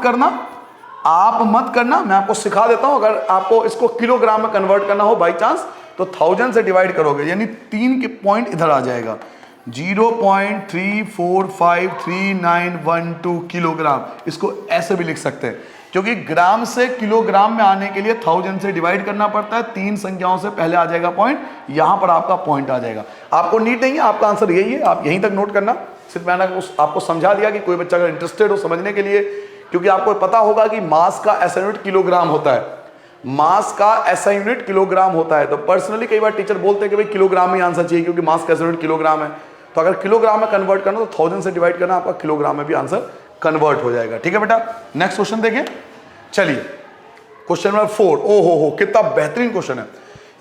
करना, मैं आपको सिखा देता हूं। अगर आपको इसको किलोग्राम में कन्वर्ट करना हो बाई चांस तो 1000 से डिवाइड करोगे, यानी 3 के पॉइंट इधर आ जाएगा, 0.345391 किलोग्राम। इसको ऐसे भी लिख सकते हैं, क्योंकि ग्राम से किलोग्राम में आने के लिए 1000 से डिवाइड करना पड़ता है। 3 संख्याओं से पहले आ जाएगा पॉइंट, यहां पर आपका पॉइंट आ जाएगा। आपको नीड नहीं है, आपका आंसर यही है, आप यहीं तक नोट करना। सिर्फ मैंने आपको समझा दिया कि कोई बच्चा अगर इंटरेस्टेड हो समझने के लिए, क्योंकि आपको पता होगा कि मास का ऐसा यूनिट किलोग्राम होता है, मास का ऐसा यूनिट किलोग्राम होता है। तो पर्सनली कई बार टीचर बोलते हैं कि भाई किलोग्राम में आंसर चाहिए, क्योंकि मास का ऐसा यूनिट किलोग्राम है। तो अगर किलोग्राम में कन्वर्ट करना तो 1000 से डिवाइड करना, आपका किलोग्राम में भी आंसर कन्वर्ट हो जाएगा। ठीक है बेटा, नेक्स्ट क्वेश्चन देखें। चलिए क्वेश्चन नंबर 4। हो कितना बेहतरीन क्वेश्चन है।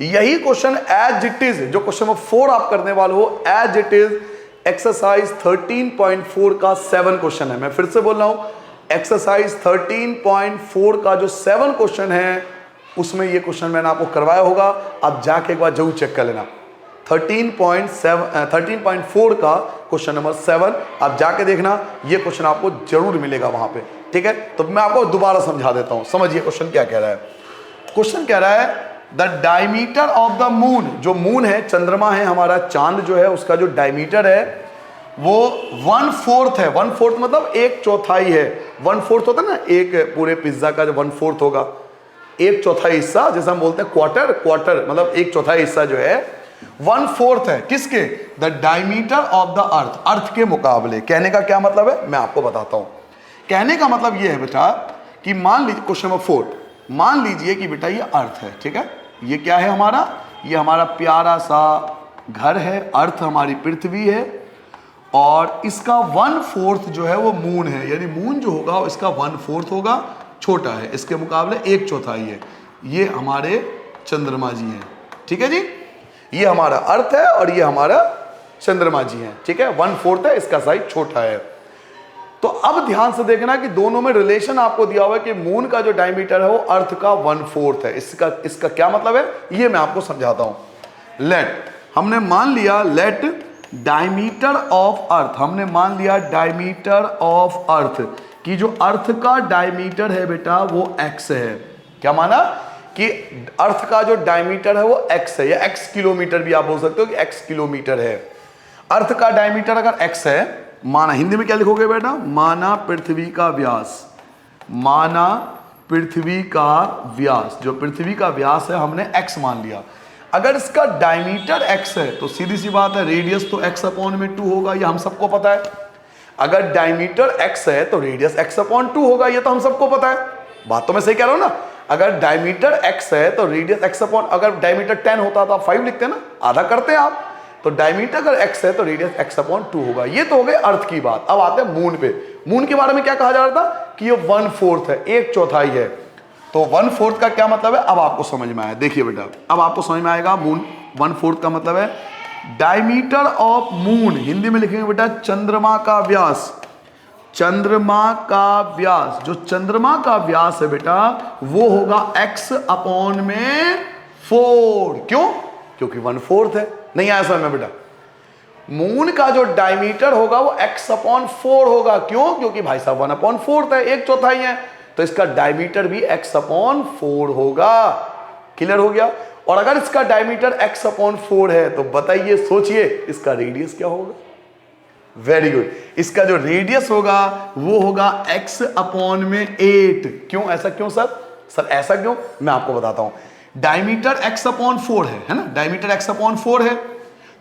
यही क्वेश्चन एज इट इज, जो क्वेश्चन नंबर 4 आप करने वाले हो, एज इट इज एक्सरसाइज 13.4 का 7 क्वेश्चन है। मैं फिर से बोल रहा हूं, एक्सरसाइज 13.4 का जो 7 क्वेश्चन है उसमें ये क्वेश्चन मैंने आपको करवाया होगा। आप जाके एक बार जरूर चेक कर लेना। 13.4 का क्वेश्चन नंबर 7 आप जाके देखना, ये क्वेश्चन आपको जरूर मिलेगा वहां पे। ठीक है, तो मैं आपको दोबारा समझा देता हूं, समझिए क्वेश्चन क्या कह रहा है। क्वेश्चन कह रहा है the diameter of the moon, जो मून है, चंद्रमा है हमारा, चांद जो है उसका जो डायमीटर है वो 1/4 है। 1/4 मतलब 1/4 है। 1/4 होता है ना, एक पूरे पिज्जा का जो 1/4 होगा, 1/4 हिस्सा, जैसे हम बोलते हैं क्वार्टर मतलब 1/4 हिस्सा जो है 1/4 है। किसके? The diameter of the earth के मुकाबले। कहने का क्या मतलब है मैं आपको बताता हूं। कहने का मतलब यह है बेटा कि मान लीजिए क्वेश्चन नंबर 4, मान लीजिए कि बेटा ये अर्थ है। ठीक है, ये क्या है हमारा, ये हमारा प्यारा सा घर है, अर्थ हमारी पृथ्वी है, और इसका 1/4 जो है वो मून है। यानी मून जो होगा इसका 1/4 होगा, छोटा है, इसके मुकाबले 1/4 है। ये हमारे चंद्रमा जी हैं। ठीक है जी, ये हमारा अर्थ है और ये हमारा चंद्रमा जी हैं। ठीक है, 1/4 है, इसका साइज छोटा है। तो अब ध्यान से देखना कि दोनों में रिलेशन आपको दिया हुआ है कि मून का जो डायमीटर है वो अर्थ का 1/4 है। इसका क्या मतलब है ये मैं आपको समझाता हूं। लेट, हमने मान लिया, लेट डायमीटर ऑफ अर्थ, हमने मान लिया डायमीटर ऑफ अर्थ कि जो अर्थ का डायमीटर है बेटा वो x है। क्या माना कि अर्थ का जो डायमीटर है वो x है, या x किलोमीटर भी आप बोल सकते हो कि x किलोमीटर है। अर्थ का डायमीटर अगर x है, माना, हिंदी में क्या लिखोगे बेटा, माना पृथ्वी का व्यास, माना पृथ्वी का व्यास, जो पृथ्वी का व्यास है हमने x मान लिया। अगर इसका डायमीटर x है तो सीधी सी बात है रेडियस तो x/2 होगा, ये हम सबको पता है। अगर डायमीटर x है तो रेडियस x/2 होगा, ये तो हम सबको पता है। बात तो मैं सही कह रहा हूं ना। अगर डायमीटर x है तो रेडियस अगर डायमीटर 10 होता तो आप 5 लिखते हैं ना, आधा करते हैं आप। तो डायमीटर अगर x है तो रेडियस x/2 होगा। ये तो हो गए अर्थ की बात। अब आते हैं मून पे। मून के बारे में क्या कहा जा रहा था कि ये 1/4 है, 1/4 है। तो 1/4 का क्या मतलब है अब आपको समझ में आया। देखिए बेटा, अब आपको समझ में आएगा। मून 1/4 का मतलब है डायमीटर ऑफ मून, हिंदी में लिखेंगे बेटा चंद्रमा का व्यास। चंद्रमा का व्यास, जो चंद्रमा का व्यास है बेटा वो होगा x/4। क्यों? क्योंकि 1/4 है। नहीं आया समझ में बेटा? मून का जो डायमीटर होगा वो x/4 होगा। क्यों? क्योंकि भाई साहब 1/4 है, 1/4 है, तो इसका डायमीटर भी x/4 होगा। क्लियर हो गया? और अगर इसका डायमीटर x/4 है तो बताइए, सोचिए इसका रेडियस क्या होगा? वेरी गुड, इसका जो रेडियस होगा वो होगा x/8। क्यों? ऐसा क्यों सर ऐसा क्यों? मैं आपको बताता हूं। डायमीटर x/4 है ना, डायमीटर x/4 है,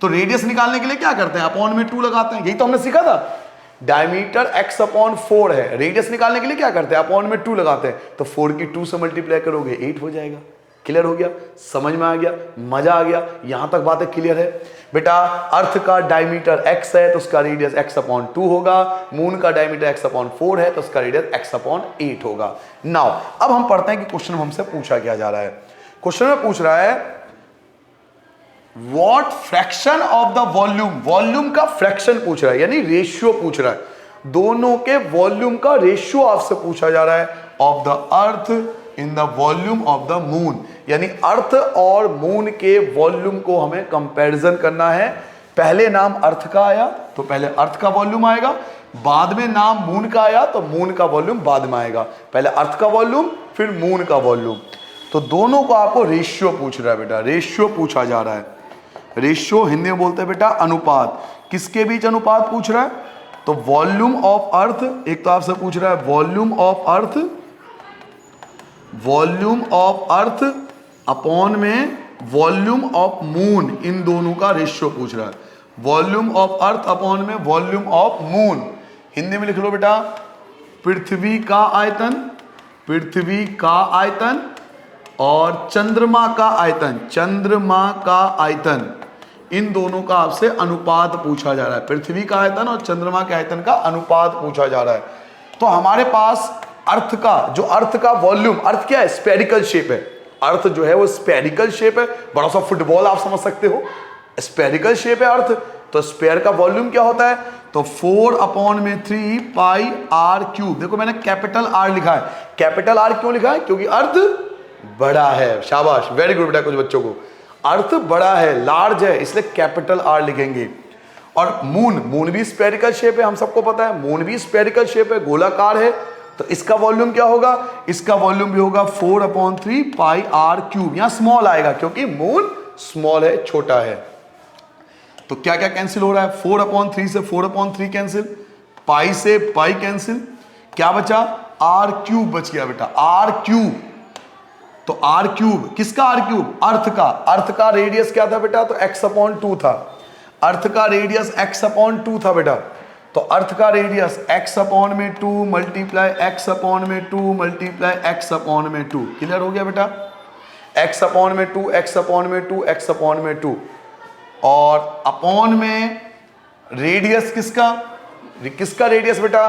तो रेडियस निकालने के लिए क्या करते हैं, अपॉन में 2 लगाते हैं। यही तो हमने सीखा था। डायमीटर x/4 है, रेडियस निकालने के लिए क्या करते हैं, अपॉन में 2 लगाते हैं। तो 4 की 2 से मल्टीप्लाई करोगे 8 हो जाएगा। क्लियर हो गया? समझ में आ गया? मजा आ गया? यहां तक बातें क्लियर है बेटा? अर्थ का डायमीटर x है तो उसका रेडियस x/2 होगा। मून का डायमीटर x/4 है तो उसका रेडियस x/8 होगा। नाउ अब हम पढ़ते हैं कि क्वेश्चन हमसे पूछा क्या जा रहा है। क्वेश्चन में पूछ रहा है what fraction of the volume, volume का फ्रैक्शन पूछ रहा है, यानी रेशियो पूछ रहा है। दोनों के वॉल्यूम का रेशियो आपसे पूछा जा रहा है of the earth in the volume of the moon, यानी अर्थ और मून के वॉल्यूम को हमें कंपैरिजन करना है। पहले नाम अर्थ का आया तो पहले अर्थ का वॉल्यूम आएगा, बाद में नाम मून का आया तो मून का वॉल्यूम बाद में आएगा। पहले अर्थ का वॉल्यूम फिर मून का वॉल्यूम। तो दोनों को आपको रेशियो पूछ रहा है बेटा, रेशियो पूछा जा रहा है। रेशियो हिंदी में बोलते हैं बेटा अनुपात। किसके बीच अनुपात पूछ रहा है? तो वॉल्यूम ऑफ अर्थ, एक तो आपसे पूछ रहा है volume of earth, volume of earth upon में वॉल्यूम ऑफ मून, इन दोनों का रेशियो पूछ रहा है। वॉल्यूम ऑफ अर्थ अपॉन में वॉल्यूम ऑफ मून। हिंदी में लिख लो बेटा, पृथ्वी का आयतन, पृथ्वी का आयतन और चंद्रमा का आयतन, चंद्रमा का आयतन, इन दोनों का आपसे अनुपात पूछा जा रहा है। पृथ्वी का आयतन और चंद्रमा के आयतन का अनुपात पूछा जा रहा है। तो हमारे पास अर्थ का, जो अर्थ का वॉल्यूम, अर्थ क्या है? स्फेरिकल शेप है। अर्थ जो है वो स्फेरिकल शेप है, बड़ा सा फुटबॉल आप समझ सकते हो, स्फेरिकल शेप है अर्थ। तो स्फेयर का वॉल्यूम क्या होता है? तो 4/3 पाई आर क्यूब। देखो मैंने कैपिटल आर लिखा है। कैपिटल आर क्यों लिखा है? क्योंकि अर्थ बड़ा है। शाबाश, वेरी गुड बेटा। कुछ बच्चों को अर्थ बड़ा है, लार्ज है, इसलिए कैपिटल आर लिखेंगे। और मून, मून भी स्फेरिकल शेप है, हम सबको पता है मून भी स्फेरिकल शेप है, गोलाकार है। तो इसका वॉल्यूम क्या होगा? इसका वॉल्यूम भी होगा 4/3 पाई आर क्यूब। यहां स्मॉल आएगा क्योंकि मून स्मॉल है, छोटा है। तो क्या क्या कैंसिल हो रहा है? 4/3 से 4/3 कैंसिल, पाई से पाई कैंसिल, क्या बचा? आर क्यूब बच गया बेटा, आर क्यूब। तो आर क्यूब, किसका आर क्यूब? अर्थ का। अर्थ का रेडियस क्या था बेटा? तो x/2 था। अर्थ का रेडियस x/2 था बेटा। तो अर्थ का radius x/2 multiply x/2 multiply x/2। Clear हो गया बेटा? x/2 x/2 x/2 और अपॉन में रेडियस किसका? किसका रेडियस बेटा?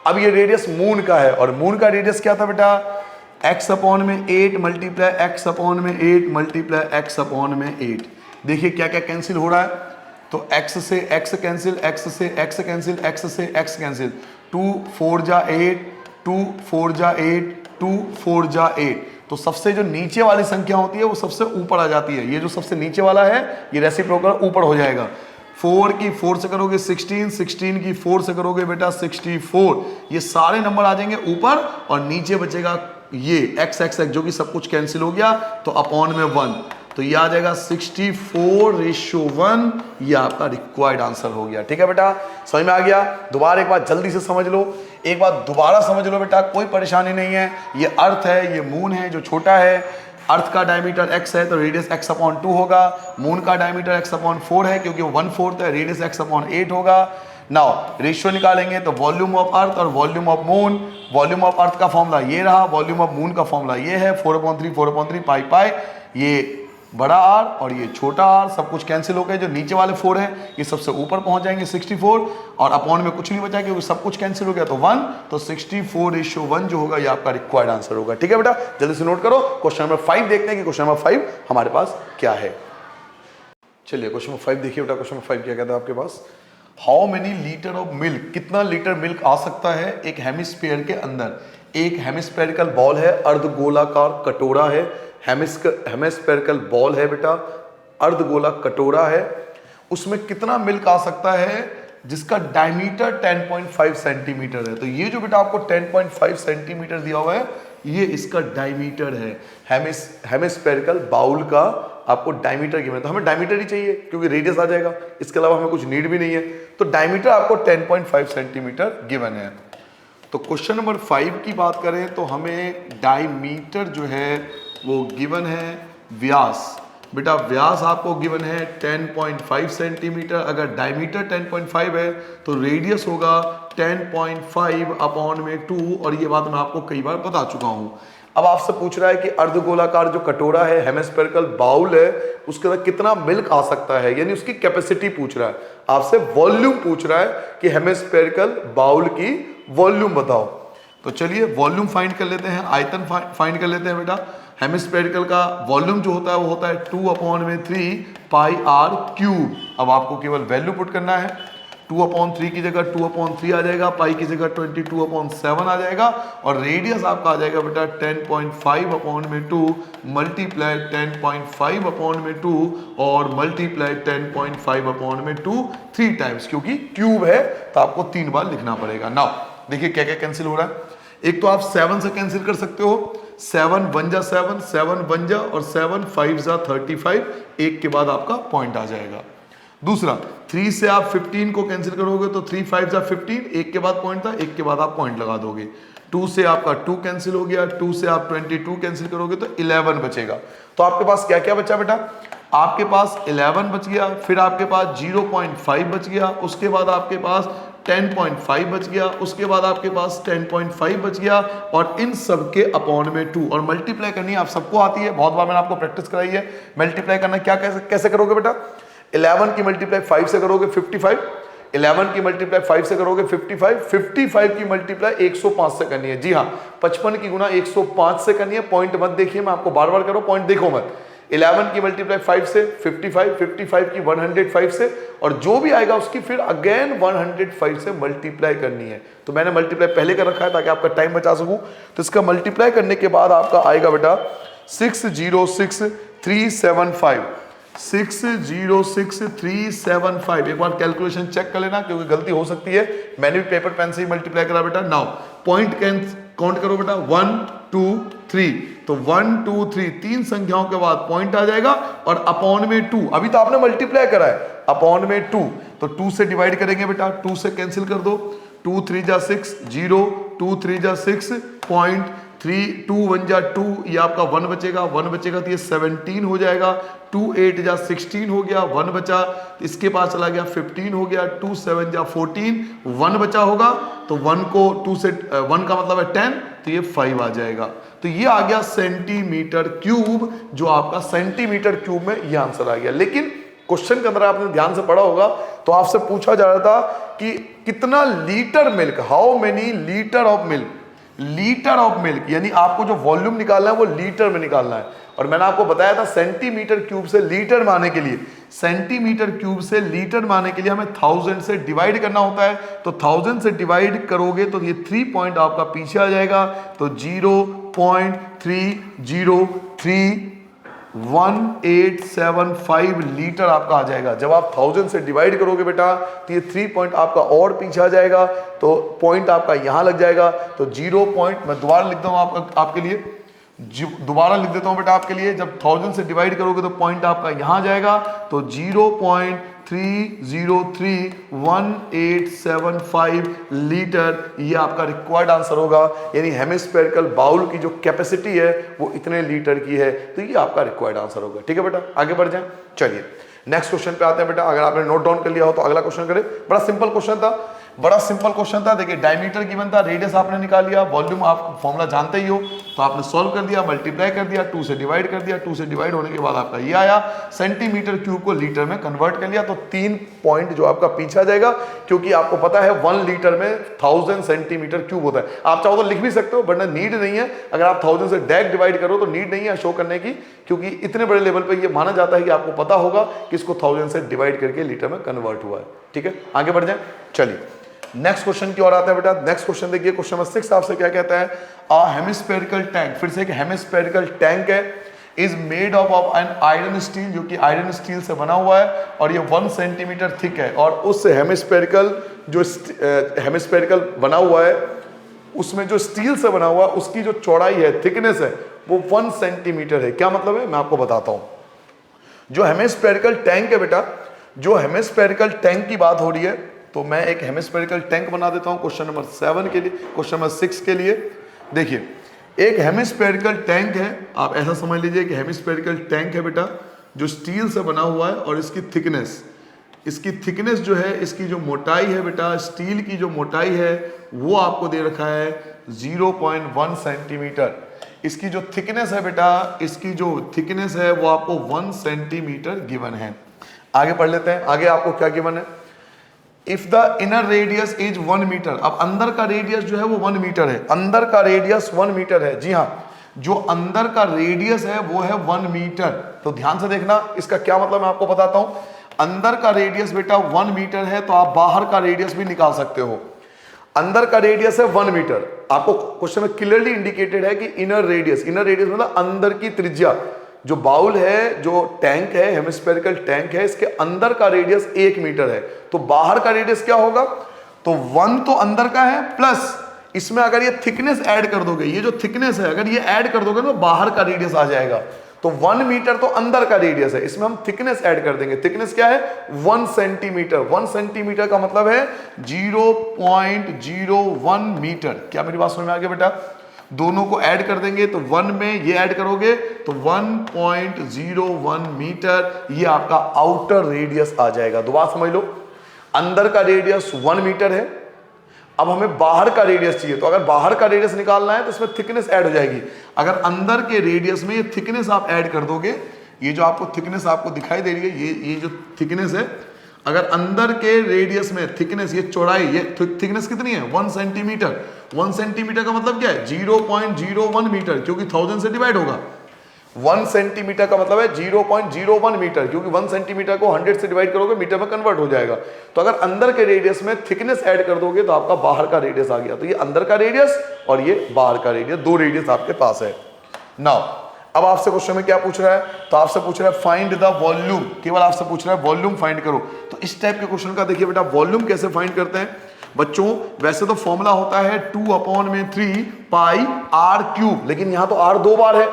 अब ये रेडियस मून का है और मून का रेडियस क्या था बेटा? x/8 multiply x/8 multiply x/8। देखिए क्या क्या कैंसिल हो रहा है। तो x से x कैंसिल, x से x कैंसिल, x से x कैंसिल। 2 4 जा 8, 2 4 जा 8, 2 4 जा 8। तो सबसे जो नीचे वाली संख्या होती है वो सबसे ऊपर आ जाती है। ये जो सबसे नीचे वाला है ये रेसिप्रोकल ऊपर हो जाएगा। 4 की 4 से करोगे 16, 16 की 4 से करोगे बेटा 64। ये सारे नंबर आ जाएंगे ऊपर और नीचे बचेगा ये x x x, जो कि सब कुछ कैंसिल हो गया तो अपॉन में 1। तो ये आ जाएगा 64:1। ये आपका रिक्वायर्ड आंसर हो गया। ठीक है बेटा, समझ में आ गया? दोबारा एक बात जल्दी से समझ लो, एक बात दोबारा समझ लो बेटा, कोई परेशानी नहीं है। ये अर्थ है, ये मून है जो छोटा है। अर्थ का डायमीटर x है तो रेडियस x/2 होगा। मून का डायमीटर x/4 है क्योंकि वो 1/4 है, रेडियस x/8 होगा। नाउ रेशियो निकालेंगे तो वॉल्यूम ऑफ अर्थ और volume of moon. Volume of earth का फॉर्मूला ये रहा, वॉल्यूम ऑफ मून का फॉर्मूला ये है 4/3 पाई पाई। ये बड़ा आर और ये छोटा आर, सब कुछ कैंसिल हो गए। जो नीचे वाले 4 हैं ये सबसे ऊपर पहुंच जाएंगे 64 और अपॉन में कुछ नहीं बचा क्योंकि सब कुछ कैंसिल हो गया तो 1। तो 64:1 जो होगा ये आपका रिक्वायर्ड आंसर होगा। ठीक है बेटा, जल्दी से नोट करो। क्वेश्चन नंबर 5 देखते हैं कि क्वेश्चन नंबर 5 हमारे पास क्या है। चलिए क्वेश्चन नंबर 5 देखिए बेटा। क्वेश्चन नंबर 5 क्या कहता है आपके पास? How many litre of milk, कितना लीटर मिल्क आ सकता है एक हेमिस्फीयर के अंदर? एक हेमिस्फेरिकल बॉल है, अर्धगोलाकार कटोरा है। हेमिस्फेरिकल बॉल है बेटा, अर्धगोला कटोरा है। उसमें कितना मिल्क आ सकता है जिसका डायमीटर 10.5 सेंटीमीटर है? तो ये जो बेटा आपको 10.5 सेंटीमीटर दिया हुआ है ये इसका डायमीटर है। हेमिस्फेरिकल बाउल का आपको डायमीटर गिवन है, तो हमें डायमीटर ही चाहिए क्योंकि रेडियस आ जाएगा, इसके अलावा हमें कुछ नीड भी नहीं है। तो डायमीटर आपको 10.5 सेंटीमीटर गिवन है। तो क्वेश्चन नंबर 5 की बात करें तो हमें डायमीटर जो है वो गिवन है। व्यास बेटा, व्यास आपको गिवन है 10.5 सेंटीमीटर। अगर डायमीटर 10.5 है तो रेडियस होगा 10.5/2 और ये बात मैं आपको कई बार बता चुका हूं। अब आपसे पूछ रहा है कि अर्धगोलाकार जो कटोरा है, हेमिस्फेरिकल बाउल है, उसके अंदर कितना मिल्क आ सकता है, यानी उसकी कैपेसिटी पूछ रहा है आपसे। वॉल्यूम पूछ रहा है कि हेमिस्फेरिकल बाउल की वॉल्यूम बताओ। तो चलिए वॉल्यूम फाइंड कर लेते हैं, आयतन फाइंड कर लेते हैं बेटा। हेमिस्फेरिकल का वॉल्यूम जो होता है वो होता है 2/3 पाई आर क्यूब। अब आपको केवल वैल्यू पुट करना है। 2/3 की जगह 2/3 आ जाएगा, पाई की जगह 22/7 आ जाएगा, और रेडियस आपका आ जाएगा बेटा 10.5/2 मल्टीप्लाई 10.5/2 और मल्टीप्लाई 10.5/2 3 टाइम्स, क्योंकि क्यूब है तो आपको 3 बार लिखना पड़ेगा। नाउ देखिए क्या क्या कैंसिल हो रहा है। एक तो आप 7 से कैंसिल कर सकते हो, 7 1 जा 7, 7 1 जा और 7 5 जा 35, एक के बाद आपका पॉइंट आ जाएगा। दूसरा 3 से आप 15 को कैंसिल करोगे तो 3 5 जा 15, एक के बाद पॉइंट था, एक के बाद आप पॉइंट लगा दोगे। 2 से आपका 2 कैंसिल हो गया, 2 से आप 22 कैंसिल करोगे तो 11 बचेगा। तो आपके पास क्या क्या बचा बेटा, आपके पास 11 बच गया, फिर आपके पास 0.5 बच गया, उसके बाद आपके पास 10.5 बच गया, उसके बाद आपके पास 10.5 बच गया, और इन सब के अपॉन में 2, और मल्टीप्लाई करनी आप सबको आती है, बहुत बार मैंने आपको प्रैक्टिस कराई है। मल्टीप्लाई करना क्या कैसे करोगे बेटा, 11 की मल्टीप्लाई 5 से करोगे 55, 11 की मल्टीप्लाई 5 से करोगे 55, 55 की मल्टीप्लाई 105 से करनी है। जी हाँ, 55 की गुना 105 से करनी है। पॉइंट मत देखिए, मैं आपको बार बार करो, पॉइंट देखो मत। 11 की मल्टीप्लाई 5 से 55, 55 की 105 से, और जो भी आएगा उसकी फिर अगेन 105 से मल्टीप्लाई करनी है। तो मैंने मल्टीप्लाई पहले कर रखा है ताकि आपका टाइम बचा सकूं। तो इसका मल्टीप्लाई करने के बाद आपका आएगा बेटा 606375, 606375। एक बार कैलकुलेशन चेक कर लेना क्योंकि गलती हो सकती है, मैंने भी पेपर पेन से ही मल्टीप्लाई करा बेटा। नाउ पॉइंट काउंट करो बेटा, 1 2 3, तो 1 2 3 तीन संख्याओं के बाद पॉइंट आ जाएगा, और अपॉन में 2, अभी तो आपने मल्टीप्लाई करा है, अपॉन में 2, तो 2 से डिवाइड करेंगे बेटा, 2 से कैंसिल कर दो, 2 3 जा 6 0, 2 3 जा 6 पॉइंट, 3 2 1 जा 2, ये आपका 1 बचेगा, 1 बचेगा तो ये 17 हो जाएगा, 2 8 जा 16 हो गया, 1 बचा, इसके पास चला गया 15 हो गया, 2 7 जा 14, 1 बचा होगा, तो 1 को 2 से 1 का मतलब है 10, तो ये 5 आ जाएगा। तो ये आ गया सेंटीमीटर क्यूब, जो आपका सेंटीमीटर क्यूब में ये आंसर आ गया। लेकिन क्वेश्चन के अंदर आपने ध्यान से पढ़ा होगा तो आपसे पूछा जा रहा था कि कितना litre milk, how many litre of milk, litre of milk, यानी आपको जो वॉल्यूम निकालना है वो लीटर में निकालना है। और मैंने आपको बताया था सेंटीमीटर क्यूब से लीटर में आने के लिए, सेंटीमीटर क्यूब से लीटर में आने के लिए हमें 1000 से डिवाइड करना होता है। तो 1000 से डिवाइड करोगे तो ये 3 पॉइंट आपका पीछे आ जाएगा, तो 0.303185 लीटर आपका आ जाएगा। जब आप 1000 से डिवाइड करोगे बेटा तो ये 3 पॉइंट आपका और पीछे आ जाएगा, तो पॉइंट आपका यहां लग जाएगा। तो 0 पॉइंट, मैं दोबारा लिखता हूं आपके लिए, दोबारा लिख देता हूं बेटा आपके लिए, जब 1000 से डिवाइड करोगे तो पॉइंट आपका यहां जाएगा, तो 0.303185 लीटर, ये आपका रिक्वायर्ड आंसर होगा। यानी हेमिस्फेरिकल बाउल की जो कैपेसिटी है वो इतने लीटर की है, तो ये आपका रिक्वायर्ड आंसर होगा। ठीक है बेटा, आगे बढ़ जाएं। चलिए नेक्स्ट क्वेश्चन पे आते हैं बेटा। अगर आपने नोट डाउन कर लिया हो तो अगला क्वेश्चन करें। बड़ा सिंपल क्वेश्चन था, बड़ा सिंपल क्वेश्चन था। देखिए डायमीटर गिवन था, रेडियस आपने निकाल लिया, वॉल्यूम आप फॉर्मूला जानते ही हो, तो आपने सॉल्व कर दिया, मल्टीप्लाई कर दिया, 2 से डिवाइड कर दिया, 2 से डिवाइड होने के बाद आपका ये आया, सेंटीमीटर क्यूब को लीटर में कन्वर्ट कर लिया, तो 3 पॉइंट जो आपका पीछे आ जाएगा, क्योंकि आपको पता है 1 लीटर में 1000 सेंटीमीटर क्यूब होता है। आप चाहो तो लिख भी सकते हो, वरना नीड नहीं है। अगर आप 1000 से डायरेक्ट डिवाइड करो तो नीड नहीं है शो करने की, क्योंकि इतने बड़े लेवल पर ये माना जाता है कि आपको पता होगा कि इसको 1000 से डिवाइड करके लीटर में कन्वर्ट हुआ है। ठीक है, आगे बढ़ जाए। चलिए नेक्स्ट क्वेश्चन की ओर आते हैं बेटा। नेक्स्ट क्वेश्चन देखिए, क्वेश्चन नंबर 6 आपसे क्या कहता है, अ हेमिस्फेरिकल टैंक, फिर से एक हेमिस्फेरिकल टैंक है, is made of an iron steel, जो कि आयरन स्टील से बना हुआ है, और ये 1 सेंटीमीटर थिक है, और उस हेमिस्फेरिकल जो हेमिस्फेरिकल बना हुआ है उसमें जो स्टील से बना हुआ है उसकी जो चौड़ाई है, थिकनेस है, वो 1 सेंटीमीटर है। क्या मतलब है, मैं आपको बताता हूं। जो हेमिस्फेरिकल टैंक है बेटा, जो हेमिस्फेरिकल टैंक की बात हो रही है, तो मैं एक हेमिस्फेरिकल टैंक बना देता हूं क्वेश्चन नंबर 7 के लिए, क्वेश्चन नंबर 6 के लिए। देखिए एक हेमिस्फेरिकल टैंक है, आप ऐसा समझ लीजिए कि हेमिस्फेरिकल टैंक है बेटा, जो स्टील से बना हुआ है, और इसकी थिकनेस जो है, इसकी जो मोटाई है बेटा, स्टील की जो मोटाई है वो आपको दे रखा है 0.1 सेंटीमीटर। इसकी जो थिकनेस है बेटा, इसकी जो थिकनेस है वो आपको 1 सेंटीमीटर गिवन है। आगे पढ़ लेते हैं, आगे आपको क्या गिवन है, if the inner radius is 1 metre. अब अंदर का रेडियस जो है वो 1 मीटर है, अंदर का रेडियस 1 मीटर है। जी हाँ, जो अंदर का रेडियस है वो है 1 मीटर। तो ध्यान से देखना, इसका क्या मतलब मैं आपको बताता हूं। अंदर का रेडियस बेटा 1 मीटर है, तो आप बाहर का रेडियस भी निकाल सकते हो। अंदर का रेडियस है 1 मीटर, आपको क्वेश्चन में क्लियरली इंडिकेटेड है कि इनर रेडियस, इनर रेडियस मतलब अंदर की त्रिज्या। जो बाउल है, जो टैंक है, हेमिस्फेरिकल टैंक है, इसके अंदर का रेडियस 1 मीटर है, तो बाहर का रेडियस क्या होगा? तो 1 तो अंदर का है, प्लस इसमें अगर ये थिकनेस ऐड कर दोगे, ये जो थिकनेस है अगर ये ऐड कर दोगे तो बाहर का रेडियस आ जाएगा। तो 1 मीटर तो अंदर का रेडियस है, इसमें हम थिकनेस ऐड कर देंगे। थिकनेस क्या है? 1 सेंटीमीटर। 1 सेंटीमीटर का मतलब है 0.01 मीटर। क्या मेरी बात समझ में आ गया बेटा? दोनों को ऐड कर देंगे तो 1 में ये ऐड करोगे तो 1.01 मीटर, ये आपका आउटर रेडियस आ जाएगा। दोबारा समझ लो, अंदर का रेडियस 1 मीटर है, अब हमें बाहर का रेडियस चाहिए, तो अगर बाहर का रेडियस निकालना है तो इसमें थिकनेस ऐड हो जाएगी। अगर अंदर के रेडियस में ये थिकनेस आप ऐड कर दोगे, ये जो आपको थिकनेस आपको दिखाई दे रही है, ये जो थिकनेस है, अगर अंदर के रेडियस में थिकनेस, ये चौड़ाई, ये थिकनेस कितनी है? 1 सेंटीमीटर। 1 सेंटीमीटर का मतलब क्या है? 0.01 मीटर, क्योंकि 1000 से डिवाइड होगा। 1 सेंटीमीटर का मतलब है 0.01 मीटर, क्योंकि 1 सेंटीमीटर को 100 से डिवाइड करोगे मीटर में कन्वर्ट हो जाएगा। तो अगर अंदर के रेडियस में थिकनेस ऐड कर दोगे तो आपका बाहर का रेडियस आ गया। तो ये अंदर का रेडियस और ये बाहर का रेडियस, 2 रेडियस आपके पास है। नाउ अब आपसे क्वेश्चन में क्या पूछ रहा है? तो आपसे पूछ रहा है फाइंड द वॉल्यूम, केवल आपसे पूछ रहा है वॉल्यूम फाइंड करो। तो इस टाइप के क्वेश्चन का देखिए बेटा, वॉल्यूम कैसे फाइंड करते हैं बच्चों? वैसे तो फॉर्मूला होता है 2/3 पाई r क्यूब, लेकिन यहां तो r 2 बार है,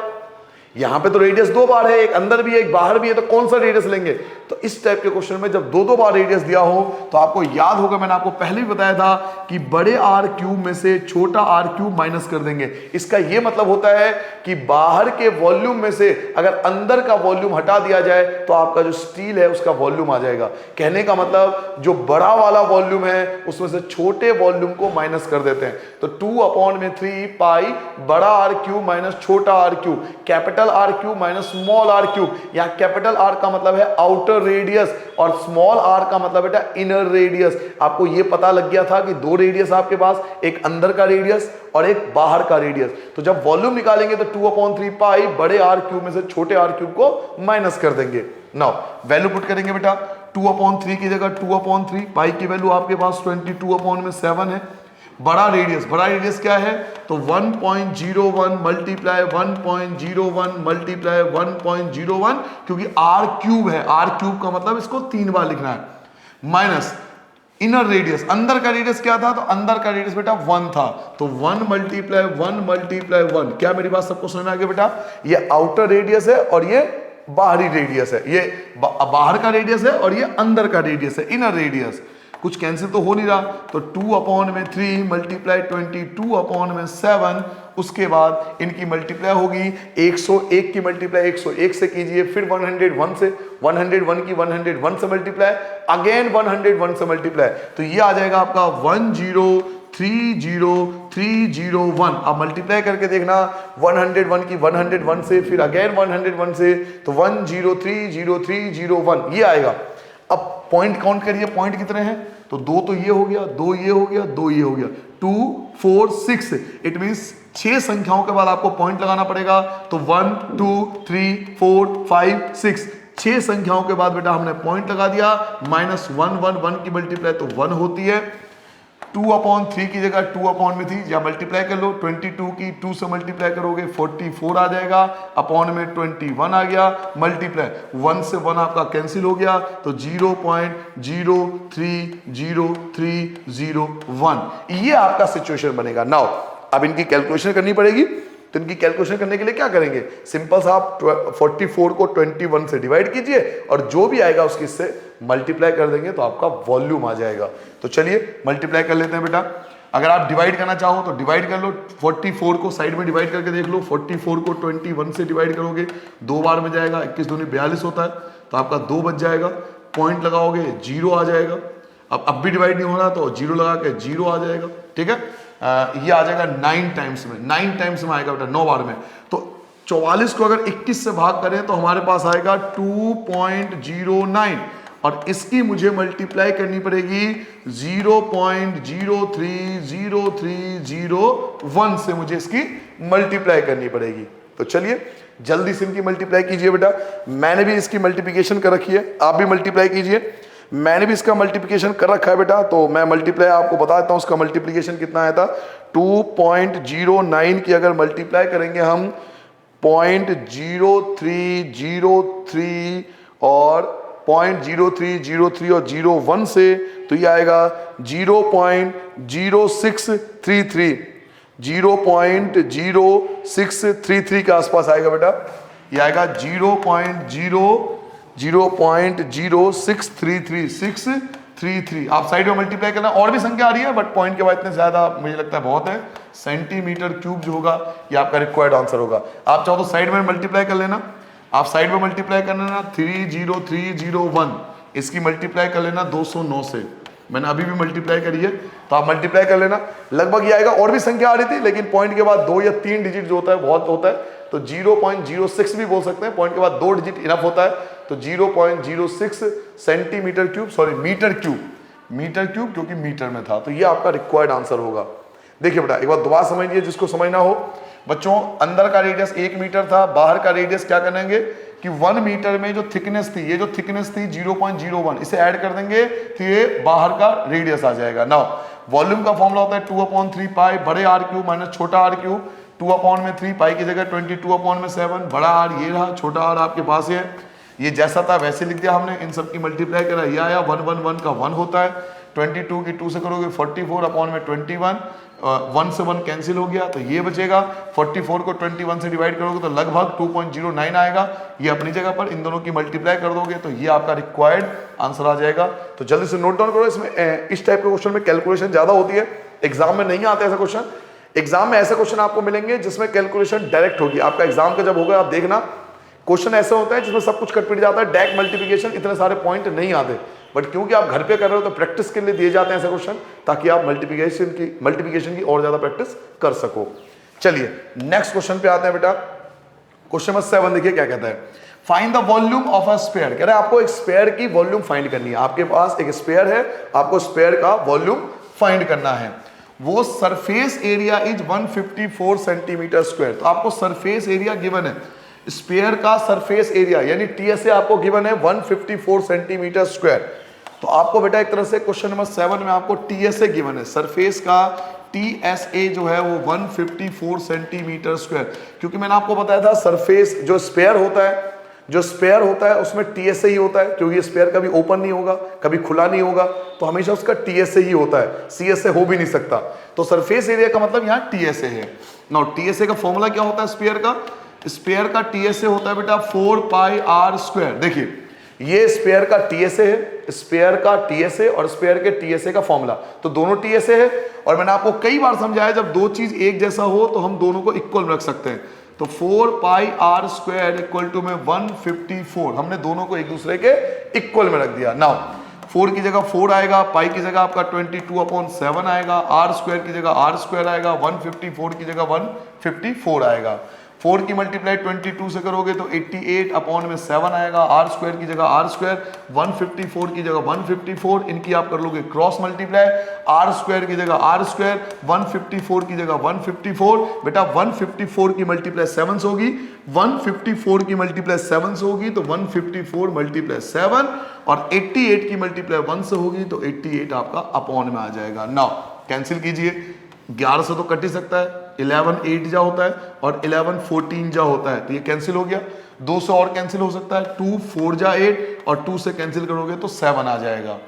यहां पे तो रेडियस 2 बार है, एक अंदर भी है एक बाहर भी है, तो कौन सा रेडियस लेंगे? तो इस टाइप के क्वेश्चन में जब 2 बार रेडियस दिया हो तो आपको याद होगा, मैंने आपको पहले भी बताया था कि बड़े आर क्यूब में से छोटा आर क्यूब माइनस कर देंगे। इसका यह मतलब होता है कि बाहर के वॉल्यूम में से अगर अंदर का वॉल्यूम हटा दिया जाए तो आपका जो स्टील है उसका वॉल्यूम आ जाएगा। कहने का मतलब जो बड़ा वाला वॉल्यूम है उसमें से छोटे वॉल्यूम को माइनस कर देते हैं। तो 2/3 पाई बड़ा आर क्यूब माइनस छोटा r cube, capital R cube minus small r cube. यहां कैपिटल आर का मतलब है आउटर रेडियस और स्मॉल आर का मतलब बेटा इनर रेडियस। आपको यह पता लग गया था कि 2 रेडियस आपके पास, एक अंदर का रेडियस और एक बाहर का रेडियस। तो जब वॉल्यूम निकालेंगे तो 2/3 पाई बड़े आर क्यूब में से छोटे आर क्यूब को माइनस कर देंगे। नाउ वैल्यू पुट करेंगे बेटा, 2/3 की जगह 2/3, पाई की वैल्यू आपके पास 22/7 है। बड़ा रेडियस क्या है? तो 1.01 मल्टीप्लाई 1.01 मल्टीप्लाई 1.01, क्योंकि आर क्यूब है, आर क्यूब का मतलब इसको 3 बार लिखना है, माइनस इनर रेडियस। अंदर का रेडियस क्या था? तो अंदर का रेडियस बेटा 1 था, तो 1 मल्टीप्लाई 1 मल्टीप्लाई 1। क्या मेरी बात सबको समझ में आ गया बेटा? ये आउटर रेडियस है और ये बाहरी रेडियस है, ये बाहर का रेडियस है और ये अंदर का रेडियस है, इनर रेडियस। कुछ कैंसिल तो हो नहीं रहा, तो 2/3 मल्टीप्लाई 22/7, उसके बाद इनकी मल्टीप्लाई होगी 101 की मल्टीप्लाई 101 से कीजिए, फिर 101 से, 101 की 101 से मल्टीप्लाई, अगेन 101 से मल्टीप्लाई, तो ये आ जाएगा आपका 1030301। आप मल्टीप्लाई करके देखना 101 की 101 से, फिर अगेन 101 से, तो 1030301 ये आएगा। अब पॉइंट काउंट करिए, पॉइंट कितने हैं? तो 2 तो ये हो गया, 2 ये हो गया, 2 ये हो गया, 2 4 6। इट मींस 6 संख्याओं के बाद आपको पॉइंट लगाना पड़ेगा। तो 1 2 3 4 5 6, 6 संख्याओं के बाद बेटा हमने पॉइंट लगा दिया। -1 की मल्टीप्लाई तो 1 होती है, 2/3 की जगह 2/3 या मल्टीप्लाई कर लो, 22 की 2 से मल्टीप्लाई करोगे 44 आ जाएगा, अपॉन में 21 आ गया, मल्टीप्लाई 1 से 1 आपका कैंसिल हो गया, तो 0.0300301 ये आपका सिचुएशन बनेगा। नाउ अब इनकी कैलकुलेशन करनी पड़ेगी, तो इनकी कैलकुलेशन करने के लिए क्या करेंगे? सिंपल सा आप 44 को 21 से डिवाइड कीजिए और जो भी आएगा उसकी इससे मल्टीप्लाई कर देंगे तो आपका वॉल्यूम आ जाएगा। तो चलिए मल्टीप्लाई कर लेते हैं बेटा। अगर आप डिवाइड करना चाहो तो डिवाइड कर लो, 44 को साइड में डिवाइड करके देख लो, 44 को 21 से डिवाइड करोगे 2 बार में जाएगा, 21 दूनी 42 होता है, तो आपका 2 बच जाएगा, पॉइंट लगाओगे 0 आ जाएगा। अब भी डिवाइड नहीं हो रहा तो 0 लगा के 0 आ जाएगा, ठीक है। ये आ जाएगा 9 टाइम्स में, 9 टाइम्स में आएगा बेटा, 9 बार में। तो 44 को अगर 21 से भाग करें तो हमारे पास आएगा 2.09 और इसकी मुझे मल्टीप्लाई करनी पड़ेगी 0.0300301 से मुझे इसकी मल्टीप्लाई करनी पड़ेगी। तो चलिए जल्दी से इनकी मल्टीप्लाई कीजिए बेटा। मैंने भी इसकी मल्टीप्लिकेशन कर रखी है, आप भी मल्टीप्लाई कीजिए। मैंने भी इसका मल्टीप्लिकेशन कर रखा है बेटा, तो मैं मल्टीप्लाई आपको बता देता हूं उसका मल्टीप्लिकेशन कितना आया था। 2.09 की अगर मल्टीप्लाई करेंगे हम 0.0303 और 0.0303 और 01 से, तो ये आएगा 0.0633, 0.0633 के आसपास आएगा बेटा। ये आएगा 0.0633 आप साइड में मल्टीप्लाई करना। और भी संख्या आ रही है बट पॉइंट के बाद इतने ज्यादा मुझे लगता है बहुत है। सेंटीमीटर क्यूब जो होगा ये आपका रिक्वायर्ड आंसर होगा। आप चाहो तो साइड में मल्टीप्लाई कर लेना, आप साइड में मल्टीप्लाई कर लेना 30301, इसकी मल्टीप्लाई कर लेना 209 से। मैंने अभी भी मल्टीप्लाई करी है तो आप मल्टीप्लाई कर लेना, लगभग ये आएगा। और भी संख्या आ रही थी लेकिन पॉइंट के बाद 2 या 3 डिजिट जो होता है बहुत होता है, तो 0.06 भी बोल सकते हैं, पॉइंट के बाद 2 डिजिट इनफ होता है। तो 0.06 centimetre cube, sorry metre cube, क्योंकि मीटर में था, तो ये आपका रिक्वायर्ड आंसर होगा। देखिए बेटा एक बार दोबारा समझ लीजिए जिसको समझना हो। बच्चों अंदर का रेडियस 1 मीटर था, बाहर का रेडियस क्या करेंगे कि 1 मीटर में जो थिकनेस थी, ये जो थिकनेस थी 0.01, इसे ऐड कर देंगे तो ये बाहर का रेडियस आ जाएगा। नाउ वॉल्यूम का फॉर्मूला होता है 2/3 पाई बड़े आर क्यूब माइनस छोटा आर क्यूब। 2/3 पाई की जगह 22/7, बड़ा आर ये रहा, छोटा आर आपके पास है। ये जैसा था वैसे लिख दिया हमने, इन सब की मल्टीप्लाई करा, ये आया 111 का 1 होता है। 22 की 2 से करोगे 44/21, 1 से 1 कैंसिल हो गया तो ये बचेगा। 44 को 21 से डिवाइड करोगे तो लगभग 2.09 आएगा। ये अपनी जगह पर, इन दोनों की मल्टीप्लाई कर दोगे तो ये आपका रिक्वायर्ड आंसर आ जाएगा। तो जल्दी से नोट डाउन करो। इसमें इस टाइप के क्वेश्चन में कैलकुलेशन ज्यादा होती है, एग्जाम में नहीं आता ऐसा क्वेश्चन। एग्जाम में ऐसे क्वेश्चन आपको मिलेंगे जिसमें कैलकुलेशन डायरेक्ट होगी। आपका एग्जाम का जब होगा आप देखना, क्वेश्चन ऐसा होता है जिसमें सब कुछ कट पिट जाता है, डायरेक्ट मल्टीप्लिकेशन इतने सारे पॉइंट नहीं आते, बट क्योंकि आप घर पे कर रहे हो तो प्रैक्टिस के लिए दिए जाते हैं ऐसे क्वेश्चन, ताकि आप मल्टीप्लिकेशन की और ज्यादा प्रैक्टिस कर सको। चलिए नेक्स्ट क्वेश्चन पे आते हैं बेटा। क्वेश्चन नंबर 7 देखिए क्या कहता है। Find the volume of a sphere. कह रहा है आपको एक स्फीयर की वॉल्यूम फाइंड करनी है। आपके पास एक स्फीयर है, आपको स्फीयर का वॉल्यूम फाइंड करना है। वो surface area is 154 centimetre square. तो आपको सरफेस एरिया गिवन है, स्फीयर का सरफेस एरिया यानी टीएसए आपको गिवन है 154 सेंटीमीटर स्क्वायर। तो आपको बेटा एक तरह से क्वेश्चन नंबर 7 में आपको टीएसए गिवन है, सरफेस का टीएसए जो है वो 154 सेंटीमीटर स्क्वायर। क्योंकि मैंने आपको बताया था सरफेस जो स्फीयर होता है उसमें टीएसए ही होता है, क्योंकि स्फीयर कभी ओपन नहीं होगा, कभी खुला नहीं होगा, तो हमेशा उसका टीएसए ही होता है, सीएसए हो भी नहीं सकता। तो सरफेस एरिया का मतलब यहाँ टीएसए है। नाउ टीएसए का फॉर्मूला क्या होता है स्फीयर का? स्फीयर का टीएसए होता है बेटा 4 पाई आर स्क्वायर। देखिए ये स्फीयर का टीएसए है, स्फीयर का टीएसए और स्फीयर के टीएसए का फॉर्मूला, तो दोनों टीएसए है। और मैंने आपको कई बार समझाया जब दो चीज एक जैसा हो तो हम दोनों को इक्वल रख सकते हैं। तो 4 पाई आर स्क्वायर इक्वल टू में 154, हमने दोनों को एक दूसरे के इक्वल में रख दिया। नाउ 4 की जगह 4 आएगा, पाई की जगह आपका 22/7 आएगा, आर स्क्वायर की जगह आर स्क्वायर आएगा, 154 की जगह 154 आएगा। 4 की मल्टीप्लाई 22 से करोगे तो 88/7 आएगा, आर स्क्वायर की जगह आर स्क्वायर, 154 की जगह 154, इनकी आप कर लोगे क्रॉस मल्टीप्लाई, आर स्क्वायर की जगह आर स्क्वायर, 154 की जगह 154। बेटा 154 की मल्टीप्लाई 7 से होगी, 154 की मल्टीप्लाई 7 से होगी तो 154 मल्टीप्लाई 7, और 88 की मल्टीप्लाई 1 से होगी तो 88 आपका अपॉन में आ जाएगा। नाउ कैंसिल कीजिए, 11 से तो कट ही सकता है, 11 8 जा होता है और 11 14 जा होता है, तो ये कैंसिल हो गया। 2 से और कैंसिल हो सकता है, 2 4 जा 8 और 2 से कैंसिल करोगे तो 7 आ जाएगा।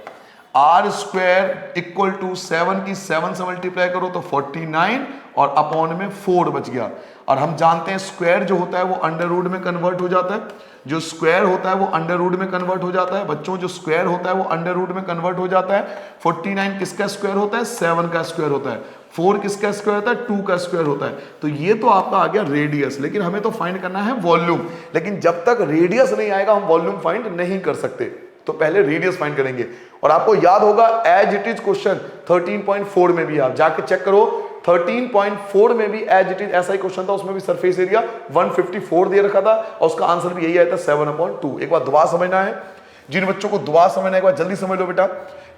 आर स्क्वायर इक्वल टू 7 की 7 से मल्टीप्लाई करो तो 49 और अपॉन में 4 बच गया। और हम जानते हैं स्क्वायर जो होता है वो अंडर रूट में कन्वर्ट हो जाता है, जो स्क्वायर होता है वो अंडर रूट में कन्वर्ट हो जाता है। बच्चों जो स्क्वायर होता है वो अंडर रूट में कन्वर्ट हो जाता है। 49 किसका स्क्वायर होता है? 7 का स्क्वायर होता है। 4 किसका स्क्वायर होता है? 2 का स्क्वायर होता है। तो ये तो आपका आ गया रेडियस, लेकिन हमें तो फाइंड करना है वॉल्यूम। लेकिन जब तक रेडियस नहीं आएगा हम वॉल्यूम फाइंड नहीं कर सकते, तो पहले रेडियस फाइंड करेंगे। और आपको याद होगा एज इट इज क्वेश्चन 13.4 में भी, आप जाके चेक करो, 13.4 में भी एज इट इज ऐसा ही क्वेश्चन था, उसमें भी सरफेस एरिया 154 दे रखा था और उसका आंसर भी यही आया था 7/2। एक बार दोबारा समझना है, जिन बच्चों को दोबारा समझना है एक बार जल्दी समझ लो बेटा।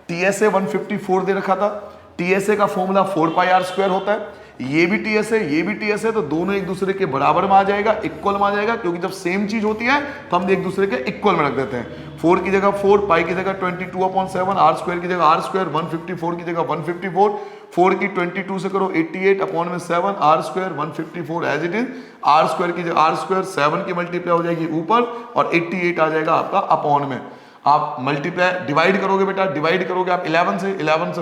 टीएसए 154 दे रखा था, टीएसए का फॉर्मूला 4 पाई आर स्क्वायर होता है। ये भी टीएस है, ये भी टीएस है, तो दोनों एक दूसरे के बराबर में आ जाएगा, इक्वल में आ जाएगा, क्योंकि जब सेम चीज होती है तो हम एक दूसरे के इक्वल में रख देते हैं। 4 की जगह 4, पाई की जगह 22/7, आर स्क्वायर की जगह आर स्क्वायर, 154 की जगह 154, 4 की 22 से करो 88/7, r square 154 as it is, r square की जगह आर स्क्वायर 7 की मल्टीप्लाई हो जाएगी ऊपर और 88 आ जाएगा आपका अपॉन में। आप मल्टीप्लाई डिवाइड करोगे बेटा, डिवाइड करोगे आप 11 से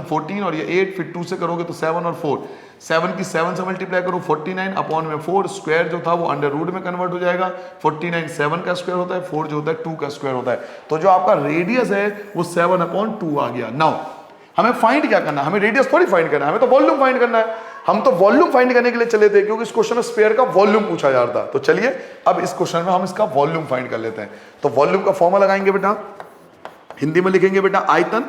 14 और ये 8, फिर 2 से करोगे तो 7 और 4, 7 की 7 से मल्टीप्लाई करो 49 अपॉन में 4, स्क्वायर जो था वो अंडर रूट में कन्वर्ट हो जाएगा। 49 7 का स्क्वायर होता है, 4 जो होता है 2 का स्क्वायर होता है। तो जो आपका रेडियस है वो 7/2 आ गया। नाउ हमें फाइंड क्या करना है, हमें रेडियस थोड़ी फाइंड करना है, हमें तो वॉल्यूम फाइंड करना है। हम तो वॉल्यूम फाइंड करने के लिए चले थे, क्योंकि इस क्वेश्चन में स्फीयर का वॉल्यूम पूछा जा रहा था। तो चलिए अब इस क्वेश्चन में हम इसका वॉल्यूम फाइंड कर लेते हैं। तो वॉल्यूम का फॉर्मूला लगाएंगे बेटा, हिंदी में लिखेंगे बेटा आयतन,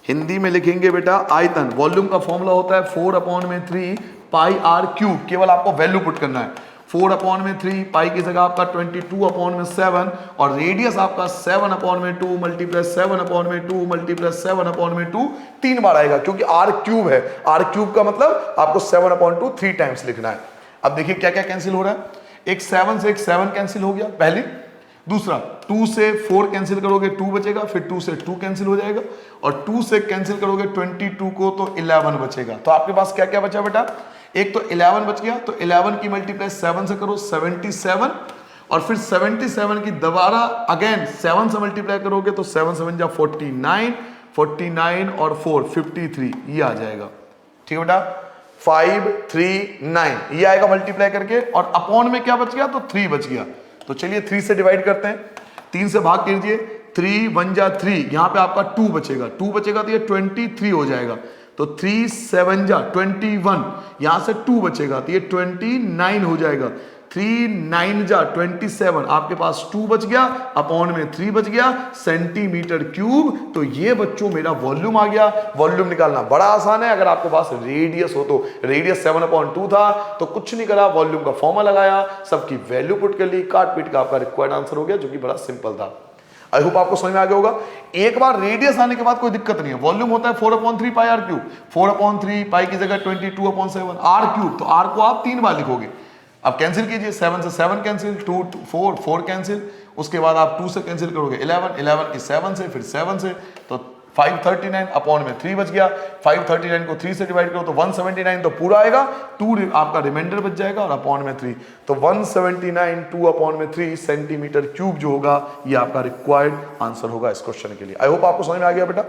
हिंदी में लिखेंगे बेटा आयतन। वॉल्यूम का फॉर्मूला होता है 4/3 पाई आर क्यूब। केवल आपको वैल्यू पुट करना है, 4/3, पाई की जगह आपका 22/7 और रेडियस आपका 7/2 मल्टीप्लस 7/2 मल्टीप्लस 7/2 3 बार आएगा, क्योंकि आर क्यूब है। आर क्यूब का मतलब आपको 7/2 3 टाइम्स लिखना है। अब देखिए क्या क्या कैंसिल हो रहा है, एक 7 से एक 7 कैंसिल हो गया पहले, दूसरा 2 से 4 कैंसिल करोगे 2 बचेगा, फिर 2 से 2 कैंसिल हो जाएगा और 2 से कैंसिल करोगे 22 को तो 11 बचेगा। तो आपके पास क्या क्या बचा बेटा, एक तो 11 बच गया, तो 11 की मल्टीप्लाई 7 से करो 77 और फिर 77 की दोबारा अगेन 7 से मल्टीप्लाई करोगे तो 7 7 जा 49, 49 और 4 53, ये आ जाएगा। ठीक है बेटा, 5 3 9 ये आएगा मल्टीप्लाई करके, और अपॉन में क्या बच गया, तो 3 बच गया। तो चलिए 3 से डिवाइड करते हैं, 3 से भाग कीजिए, 3 1 जा 3, यहां पे आपका 2 बचेगा, 2 बचेगा तो ये 23 हो जाएगा। तो 3 7 जा 21, यहां से 2 बचेगा तो ये 29 हो जाएगा। 3 9 जा 27, आपके पास 2 बच गया, अपॉन में 3 बच गया, सेंटीमीटर क्यूब। तो ये बच्चों मेरा वॉल्यूम आ गया। वॉल्यूम निकालना बड़ा आसान है, अगर आपके पास रेडियस हो तो। रेडियस 7/2 था, तो कुछ नहीं करा, वॉल्यूम का फॉर्मूला लगाया, सबकी वैल्यू पुट कर ली, काट पीट का आपका रिक्वायर्ड आंसर हो गया, जो कि बड़ा सिंपल था। आई होप आपको समझ में आ गया होगा। एक बार रेडियस आने के बाद कोई दिक्कत नहीं है। वॉल्यूम होता है 4/3 पाई आर क्यूब, 4/3 पाई की जगह 22/7 आर क्यूब, तो आर को आप 3 बार लिखोगे। अब कैंसिल कीजिए, 7 से 7 कैंसिल, 2 4 4 कैंसिल, उसके बाद आप 2 से कैंसिल करोगे 11, 11 की 7 से, फिर 7 से, तो 539 अपॉन में 3 बच गया। 539 को 3 से डिवाइड करो तो 179 तो पूरा आएगा, 2 आपका रिमाइंडर बच जाएगा और अपॉन में 3, तो 179 2 अपॉन में 3 सेंटीमीटर क्यूब जो होगा ये आपका रिक्वायर्ड आंसर होगा इस क्वेश्चन के लिए। आई होप आपको समझ में आ गया बेटा,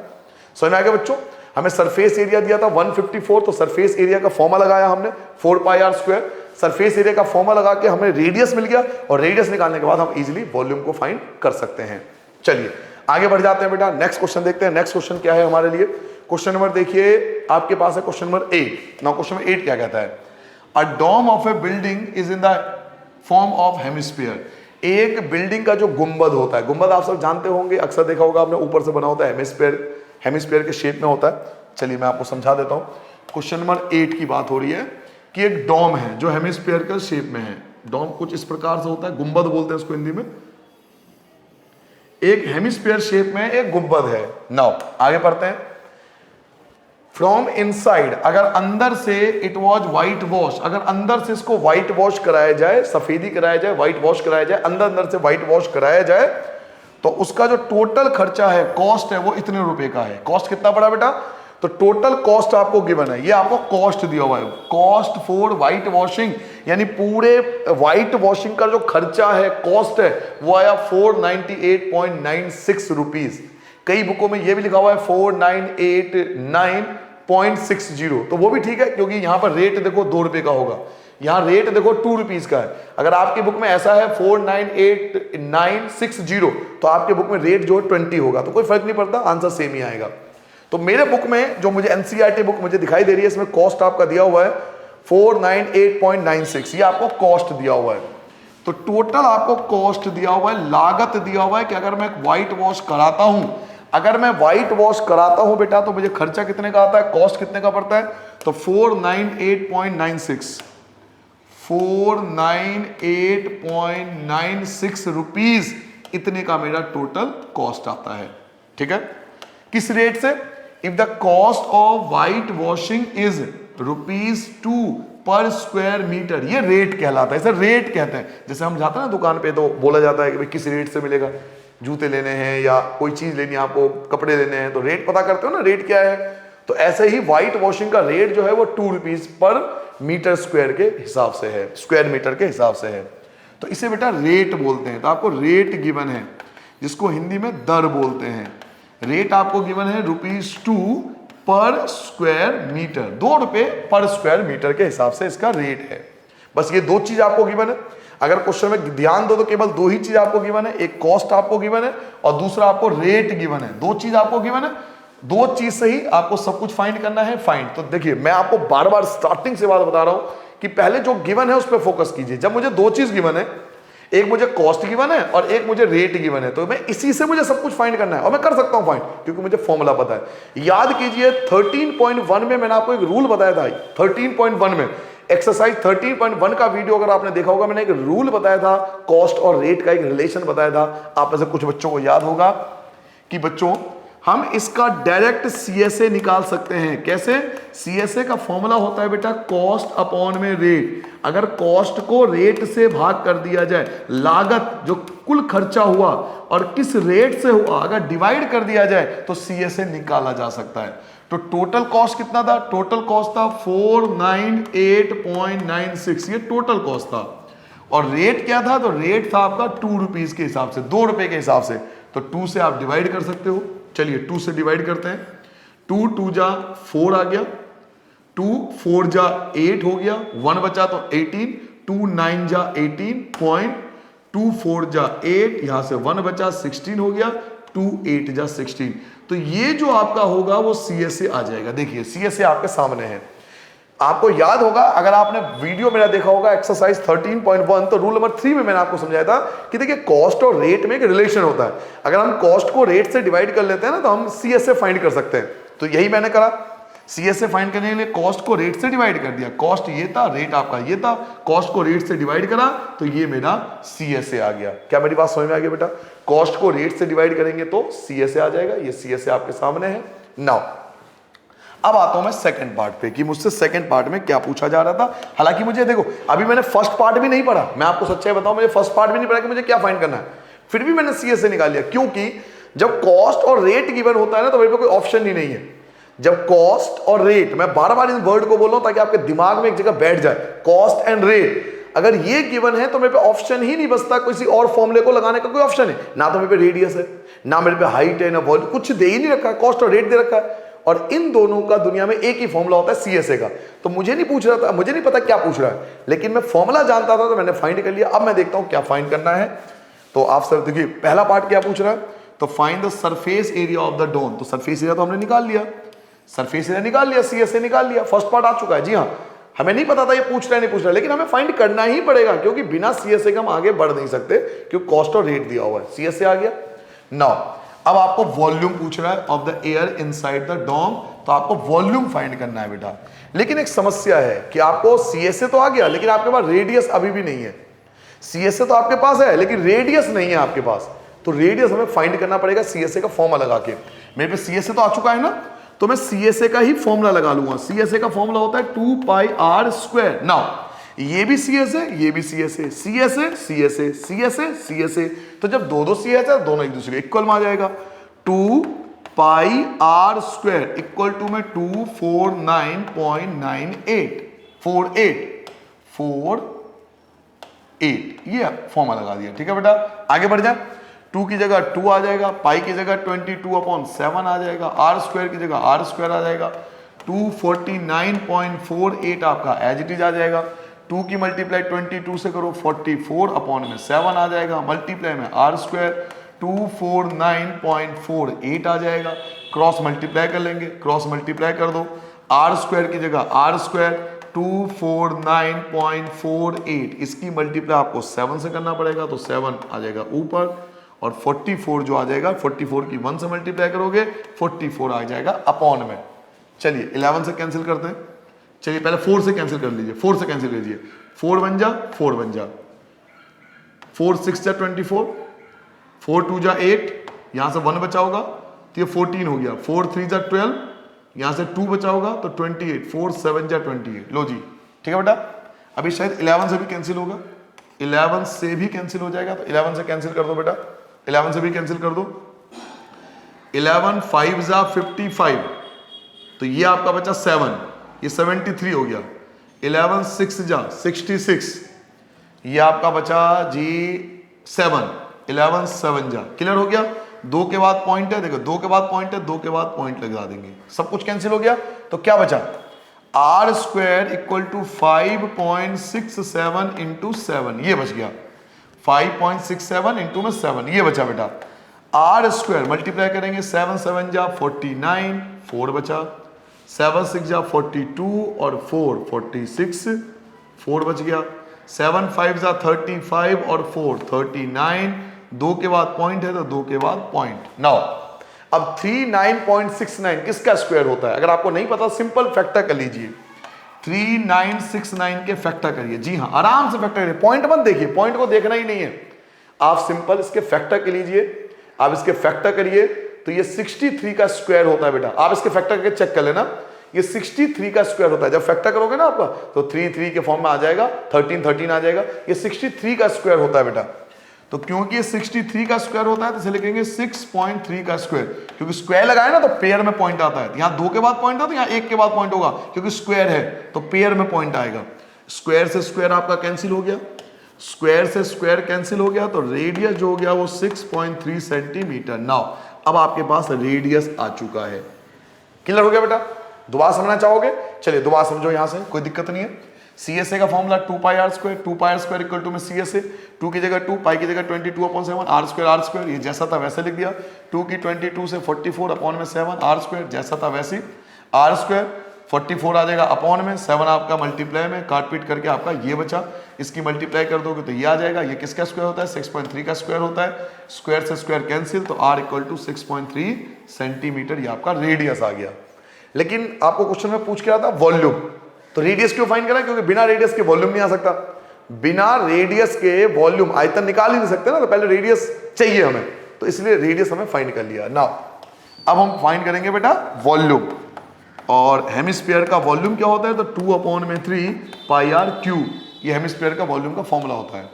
समझ में आ गया बच्चों। हमें सरफेस एरिया दिया था 154, तो सरफेस एरिया का फॉर्मूला लगाया हमने 4 पाई आर स्क्वायर। सरफेस एरिया का फॉर्मूला लगा के हमें रेडियस मिल गया, और रेडियस निकालने के बाद हम इजीली वॉल्यूम को फाइंड कर सकते हैं। चलिए आगे बढ़ जाते हैं बेटा, नेक्स्ट क्वेश्चन देखते हैं। नेक्स्ट क्वेश्चन क्या है हमारे लिए, क्वेश्चन नंबर देखिए आपके पास है question number 8। Now question number 8 क्या कहता है, a dome of a building is in the form of hemisphere. एक बिल्डिंग का जो गुंबद होता है, गुंबद आप सब जानते होंगे, अक्सर देखा होगा आपने, ऊपर से बना होता है, हेमिस्फीयर के शेप में होता है। चलिए मैं आपको समझा देता हूं। क्वेश्चन नंबर 8 की बात हो रही है कि एक डोम है जो हेमिस्फीयर के शेप में है। डोम कुछ इस प्रकार से होता है, गुंबद बोलते हैं इसको हिंदी में। एक हेमिस्फीयर शेप में एक गुंबद है। नाउ आगे पढ़ते हैं। फ्रॉम इनसाइड, अगर अंदर से इट वॉज व्हाइट वॉश, अगर अंदर से इसको व्हाइट वॉश कराया जाए, सफेदी कराया जाए, व्हाइट वॉश कराया जाए, अंदर से व्हाइट वॉश कराया जाए, तो उसका जो टोटल खर्चा है, कॉस्ट है, वो इतने रुपए का है। कॉस्ट कितना पड़ा बेटा, तो टोटल कॉस्ट आपको गिवन है, ये आपको कॉस्ट दिया हुआ है, कॉस्ट फॉर व्हाइट वॉशिंग, यानी पूरे व्हाइट वॉशिंग का जो खर्चा है, कॉस्ट है, वो आया 498.96 रुपीज। कई बुकों में ये भी लिखा हुआ है 4989.60, तो वो भी ठीक है, क्योंकि यहां पर रेट देखो 2 रुपए का होगा, यहां रेट देखो 2 रुपीज का है। अगर आपकी बुक में ऐसा है 498.960, तो आपके बुक में रेट जो 20 होगा, तो कोई फर्क नहीं पड़ता, आंसर सेम ही आएगा। तो मेरे बुक में जो मुझे एनसीईआरटी बुक मुझे दिखाई दे रही है, इसमें कॉस्ट आपका दिया हुआ है 498.96, ये आपको कॉस्ट दिया हुआ है। तो टोटल आपको कॉस्ट दिया हुआ है, लागत दिया हुआ है कि अगर मैं व्हाइट वॉश कराता हूं, अगर मैं व्हाइट वॉश कराता हूं बेटा, तो मुझे खर्चा कितने का आता है, कॉस्ट कितने का पड़ता है, तो 498.96 रुपीज, इतने का मेरा टोटल कॉस्ट आता है। ठीक है, किस रेट से, if the cost of white washing is ₹2, पर स्क्वायर मीटर, ये रेट कहलाता है, इसे रेट कहते हैं। जैसे हम जाते हैं ना दुकान पे तो बोला जाता है कि भाई किस रेट से मिलेगा, जूते लेने हैं या कोई चीज लेनी है आपको, कपड़े लेने हैं, तो रेट पता करते हो ना, रेट क्या है। तो ऐसे ही व्हाइट वॉशिंग का रेट जो है वो 2 रुपीज पर मीटर स्क्वायर के हिसाब से है, स्क्वायर मीटर के हिसाब से है। तो इसे बेटा रेट बोलते हैं। तो आपको रेट गिवन है, जिसको हिंदी में दर बोलते हैं। रेट आपको गिवन है ₹2 पर स्क्वायर मीटर, 2 रुपए पर स्क्वायर मीटर के हिसाब से इसका रेट है। बस ये 2 चीज आपको गिवन है। अगर क्वेश्चन में ध्यान दो तो केवल 2 ही चीज आपको गिवन है, एक कॉस्ट आपको गिवन है और दूसरा आपको रेट गिवन है। 2 चीज आपको गिवन है, 2 चीज से ही आपको सब कुछ फाइंड करना है। फाइंड तो देखिए मैं आपको बार बार स्टार्टिंग से बात बता रहा हूं कि पहले जो गिवन है उस पर फोकस कीजिए। जब मुझे 2 चीज गिवन है, एक मुझे कॉस्ट गिवन है और एक मुझे रेट गिवन है, तो मैं इसी से मुझे सब कुछ फाइंड करना है और मैं कर सकता हूं फाइंड, क्योंकि मुझे फॉर्मूला पता है। याद कीजिए 13.1 में मैंने आपको एक रूल बताया था। 13.1 में एक्सरसाइज 13.1 का वीडियो अगर आपने देखा होगा, मैंने एक रूल बताया था, कॉस्ट और रेट का एक रिलेशन बताया था। आप में से कुछ बच्चों को याद होगा कि बच्चों हम इसका डायरेक्ट सीएसए निकाल सकते हैं। कैसे? सीएसए का फॉर्मूला होता है बेटा कॉस्ट अपॉन में रेट। अगर कॉस्ट को रेट से भाग कर दिया जाए, लागत जो कुल खर्चा हुआ और किस रेट से हुआ अगर डिवाइड कर दिया जाए तो सीएसए निकाला जा सकता है। तो टोटल कॉस्ट कितना था? टोटल कॉस्ट था 498.96, ये टोटल कॉस्ट था। और रेट क्या था? तो रेट था आपका 2 रुपीज के हिसाब से, 2 रुपए के हिसाब से। तो 2 से आप डिवाइड कर सकते हो। चलिए 2 से डिवाइड करते हैं। 2 2 जा 4 आ गया, 2 4 जा 8 हो गया, 1 बचा तो 18, 2 9 जा 18, 2 4 जा 8, यहां से 1 बचा 16 हो गया, 2 8 जा 16। तो ये जो आपका होगा वो सीएसए आ जाएगा। देखिए सीएसए आपके सामने है। आपको याद होगा, अगर आपने वीडियो मेरा देखा होगा एक्सरसाइज 13.1, तो रूल नंबर 3 में मैंने आपको समझाया था कि देखिए कॉस्ट और रेट में एक रिलेशन होता है। अगर हम कॉस्ट को रेट से डिवाइड कर लेते हैं ना, तो हम सीएसए फाइंड कर सकते हैं। तो यही मैंने करा, सीएसए फाइंड करने के लिए कॉस्ट को रेट से डिवाइड कर दिया। कॉस्ट ये था, रेट आपका ये था, कॉस्ट को रेट से डिवाइड करा तो ये मेरा सीएसए आ गया। क्या मेरी बात समझ में आ गई बेटा? कॉस्ट को रेट से डिवाइड करेंगे तो सीएसए आ जाएगा। ये सीएसए आपके सामने है। नाउ अब आता हूं मैं सेकंड पार्ट पे कि मुझसे सेकंड पार्ट में क्या पूछा जा रहा था। हालांकि मुझे देखो अभी मैंने फर्स्ट पार्ट भी नहीं पढ़ा, मैं आपको सच्चाई बताऊं, मुझे फर्स्ट पार्ट भी नहीं पढ़ा कि मुझे क्या फाइंड करना है, फिर भी मैंने सीएसए निकाल लिया। क्योंकि जब कॉस्ट और रेट गिवन होता है ना, तो मेरे पे कोई ऑप्शन ही नहीं है। जब कॉस्ट और रेट, मैं बार बार इस वर्ड को बोल रहा हूं ताकि आपके दिमाग में एक जगह बैठ जाए, कॉस्ट एंड रेट अगर ये गिवन है तो मेरे पे ऑप्शन ही नहीं बचता किसी और फॉर्मूले को लगाने का। कोई ऑप्शन है ना, तो मेरे पे रेडियस है, ना मेरे पे हाइट है, ना वॉल्यूम, कुछ दे ही नहीं रखा है, कॉस्ट और रेट दे रखा है। और इन दोनों का दुनिया में एक ही फॉर्मूला होता है सीएसए का। तो मुझे नहीं पूछ रहा था, मुझे नहीं पता क्या पूछ रहा है, लेकिन मैं फॉर्मूला जानता था तो मैंने फाइंड कर लिया। अब मैं देखता हूं क्या फाइंड करना है। तो आप सर देखिए पहला पार्ट क्या पूछ रहा है, तो find the surface area of the dome. तो सरफेस एरिया तो हमने निकाल लिया, सरफेस एरिया निकाल लिया, सीएसए निकाल लिया, फर्स्ट पार्ट आ चुका है। जी हाँ, हमें नहीं पता था ये पूछ रहा है नहीं पूछ रहा है, लेकिन हमें फाइंड करना ही पड़ेगा क्योंकि बिना सीएसए के हम आगे बढ़ नहीं सकते, क्योंकि कॉस्ट और रेट दिया हुआ है। सीएसए आ गया। नाउ अब आपको वॉल्यूम पूछ रहा है of the air inside the dome, तो आपको वॉल्यूम फाइंड करना है बेटा। लेकिन एक समस्या है कि आपको सीएसए तो आ गया लेकिन आपके पास रेडियस अभी भी नहीं है। सीएसए तो आपके पास है लेकिन रेडियस नहीं है आपके पास, तो रेडियस हमें फाइंड करना पड़ेगा सीएसए का फॉर्मूला लगा के। मेरे पे सीएसए तो आ चुका है ना, तो मैं सीएसए का ही फॉर्मूला लगा लूंगा। सीएसए का फॉर्मूला होता है 2 पाई आर स्क्वायर। नाउ ये भी सीएसए, ये भी CSA, CSA CSA CSA CSA, तो जब दो सीएसए दोनों एक दूसरे के इक्वल में आ जाएगा। 2 pi r square equal to में 249.9848 ये फॉर्मूला लगा दिया। ठीक है बेटा, आगे बढ़ जाए। 2 की जगह 2 आ जाएगा, पाई की जगह 22/7 आ जाएगा, आर स्क्वायर की जगह आर स्क्वायर आ जाएगा। 249.48 आपका एज इट इज आ जाएगा। 2 की मल्टीप्लाई 22 से करो 44/7 आ जाएगा, मल्टीप्लाई में आर स्क्वायर 249.48 आ जाएगा। क्रॉस मल्टीप्लाई कर लेंगे, क्रॉस मल्टीप्लाई कर दो, आर स्क्वायर की जगह आर स्क्वायर 249.48, इसकी मल्टीप्लाई आपको 7 से करना पड़ेगा, तो 7 आ जाएगा ऊपर, और 44 जो आ जाएगा 44 की 1 से मल्टीप्लाई करोगे 44 आ जाएगा अपॉन में। चलिए 11 से कैंसिल करते हैं। चलिए पहले 4 से कैंसिल कर लीजिए, 4 से कैंसिल कीजिए, 4 बन जा 4 बन जा, 4 6 जा 24, 4 2 जा 8, यहां से 1 बचा होगा तो ये 14 हो गया, 4 3 जा 12, यहां से 2 बचा होगा तो 28, 4 7 जा 28। लो जी ठीक है बेटा। अभी शायद 11 से भी कैंसिल होगा, 11 से भी कैंसिल हो जाएगा, तो 11 से कैंसिल कर दो बेटा, 11 से भी कैंसिल कर दो। 11 5 जा 55, तो ये आपका बचा 7, ये 73 हो गया। 11 6 जा 66, ये आपका बचा जी 7, 11 7 जा, क्लियर हो गया। 2 के बाद पॉइंट है, देखो 2 के बाद पॉइंट है, 2 के बाद पॉइंट लगा देंगे, सब कुछ कैंसिल हो गया। तो क्या बचा, r square equal to 5.67 into 7, ये बच गया 5.67 इंटू में 7, ये बचा बेटा। आर स्क्वायर मल्टीप्लाई करेंगे, 7 7 जा 49, 4 बचा, 7 6 जा 42 और 4 46, 4 बच गया। 7 5 जा 35 और 4 39, 2 के बाद पॉइंट है तो 2 के बाद पॉइंट। नाउ अब 39.69 किसका स्क्वायर होता है, अगर आपको नहीं पता सिंपल फैक्टर कर लीजिए, 3969 के फैक्टर करिए। जी हाँ, आराम से फैक्टर करिए, पॉइंट मत देखिए, पॉइंट को देखना ही नहीं है, आप सिंपल इसके फैक्टर कर लीजिए। आप इसके फैक्टर करिए तो ये 63 का स्क्वायर होता है बेटा। आप इसके फैक्टर करके चेक कर लेना, ये 63 का स्क्वायर होता है। जब फैक्टर करोगे ना आपका तो 3 3 के फॉर्म में आ जाएगा, 13 13 आ जाएगा, ये 63 का स्क्वायर होता है बेटा। तो क्योंकि ये 63 का स्क्वायर होता है तो इसे लिखेंगे 6.3 का स्क्वायर, क्योंकि स्क्वायर लगाए ना तो पेयर में पॉइंट आता है। यहाँ 2 के बाद पॉइंट आता है, यहाँ 1 के बाद पॉइंट होगा, क्योंकि स्क्वायर है तो पेयर में पॉइंट आएगा। स्क्वायर से स्क्वायर आपका कैंसिल हो गया, स्क्वायर से स्क्वायर कैंसिल हो गया, तो रेडियस जो हो गया वो 6.3 सेंटीमीटर। नाउ अब आपके पास रेडियस आ चुका है, क्लियर हो गया बेटा। दोबारा समझना चाहोगे, चलिए दोबारा समझो, यहां से कोई दिक्कत नहीं है। CSA का formula 2 pi r square, 2 pi r square equal to में CSA, 2 की जगह 2, पाई की जगह 22/7, आर स्क्वायर, ये जैसा था वैसे लिख दिया। 2 की 22 से 44 अपॉन में 7, आर स्क्वायर जैसा था वैसे, आर स्क्वायर 44 आ जाएगा अपॉन में 7, आपका मल्टीप्लाई में काट पीट करके आपका ये बचा, इसकी मल्टीप्लाई कर दोगे तो ये आ जाएगा। ये किसका स्क्वायर होता है, 6.3 का स्क्वायर होता है। स्क्वायर से स्क्वायर कैंसिल, तो आर इक्वल टू 6.3 सेंटीमीटर, ये आपका रेडियस आ गया। लेकिन आपको क्वेश्चन में पूछ के रहा था वॉल्यूम, तो रेडियस क्यों फाइंड करा, क्योंकि बिना रेडियस के वॉल्यूम नहीं आ सकता। बिना रेडियस के वॉल्यूम आयतन निकाल ही नहीं सकते ना, तो पहले रेडियस चाहिए हमें, तो इसलिए रेडियस हमें फाइंड कर लिया। नाउ अब हम फाइंड करेंगे बेटा वॉल्यूम, और हेमिस्फीयर का वॉल्यूम क्या होता है, तो 2/3 पाई आर क्यूब, ये हेमिस्फीयर का वॉल्यूम का फॉर्मूला होता है।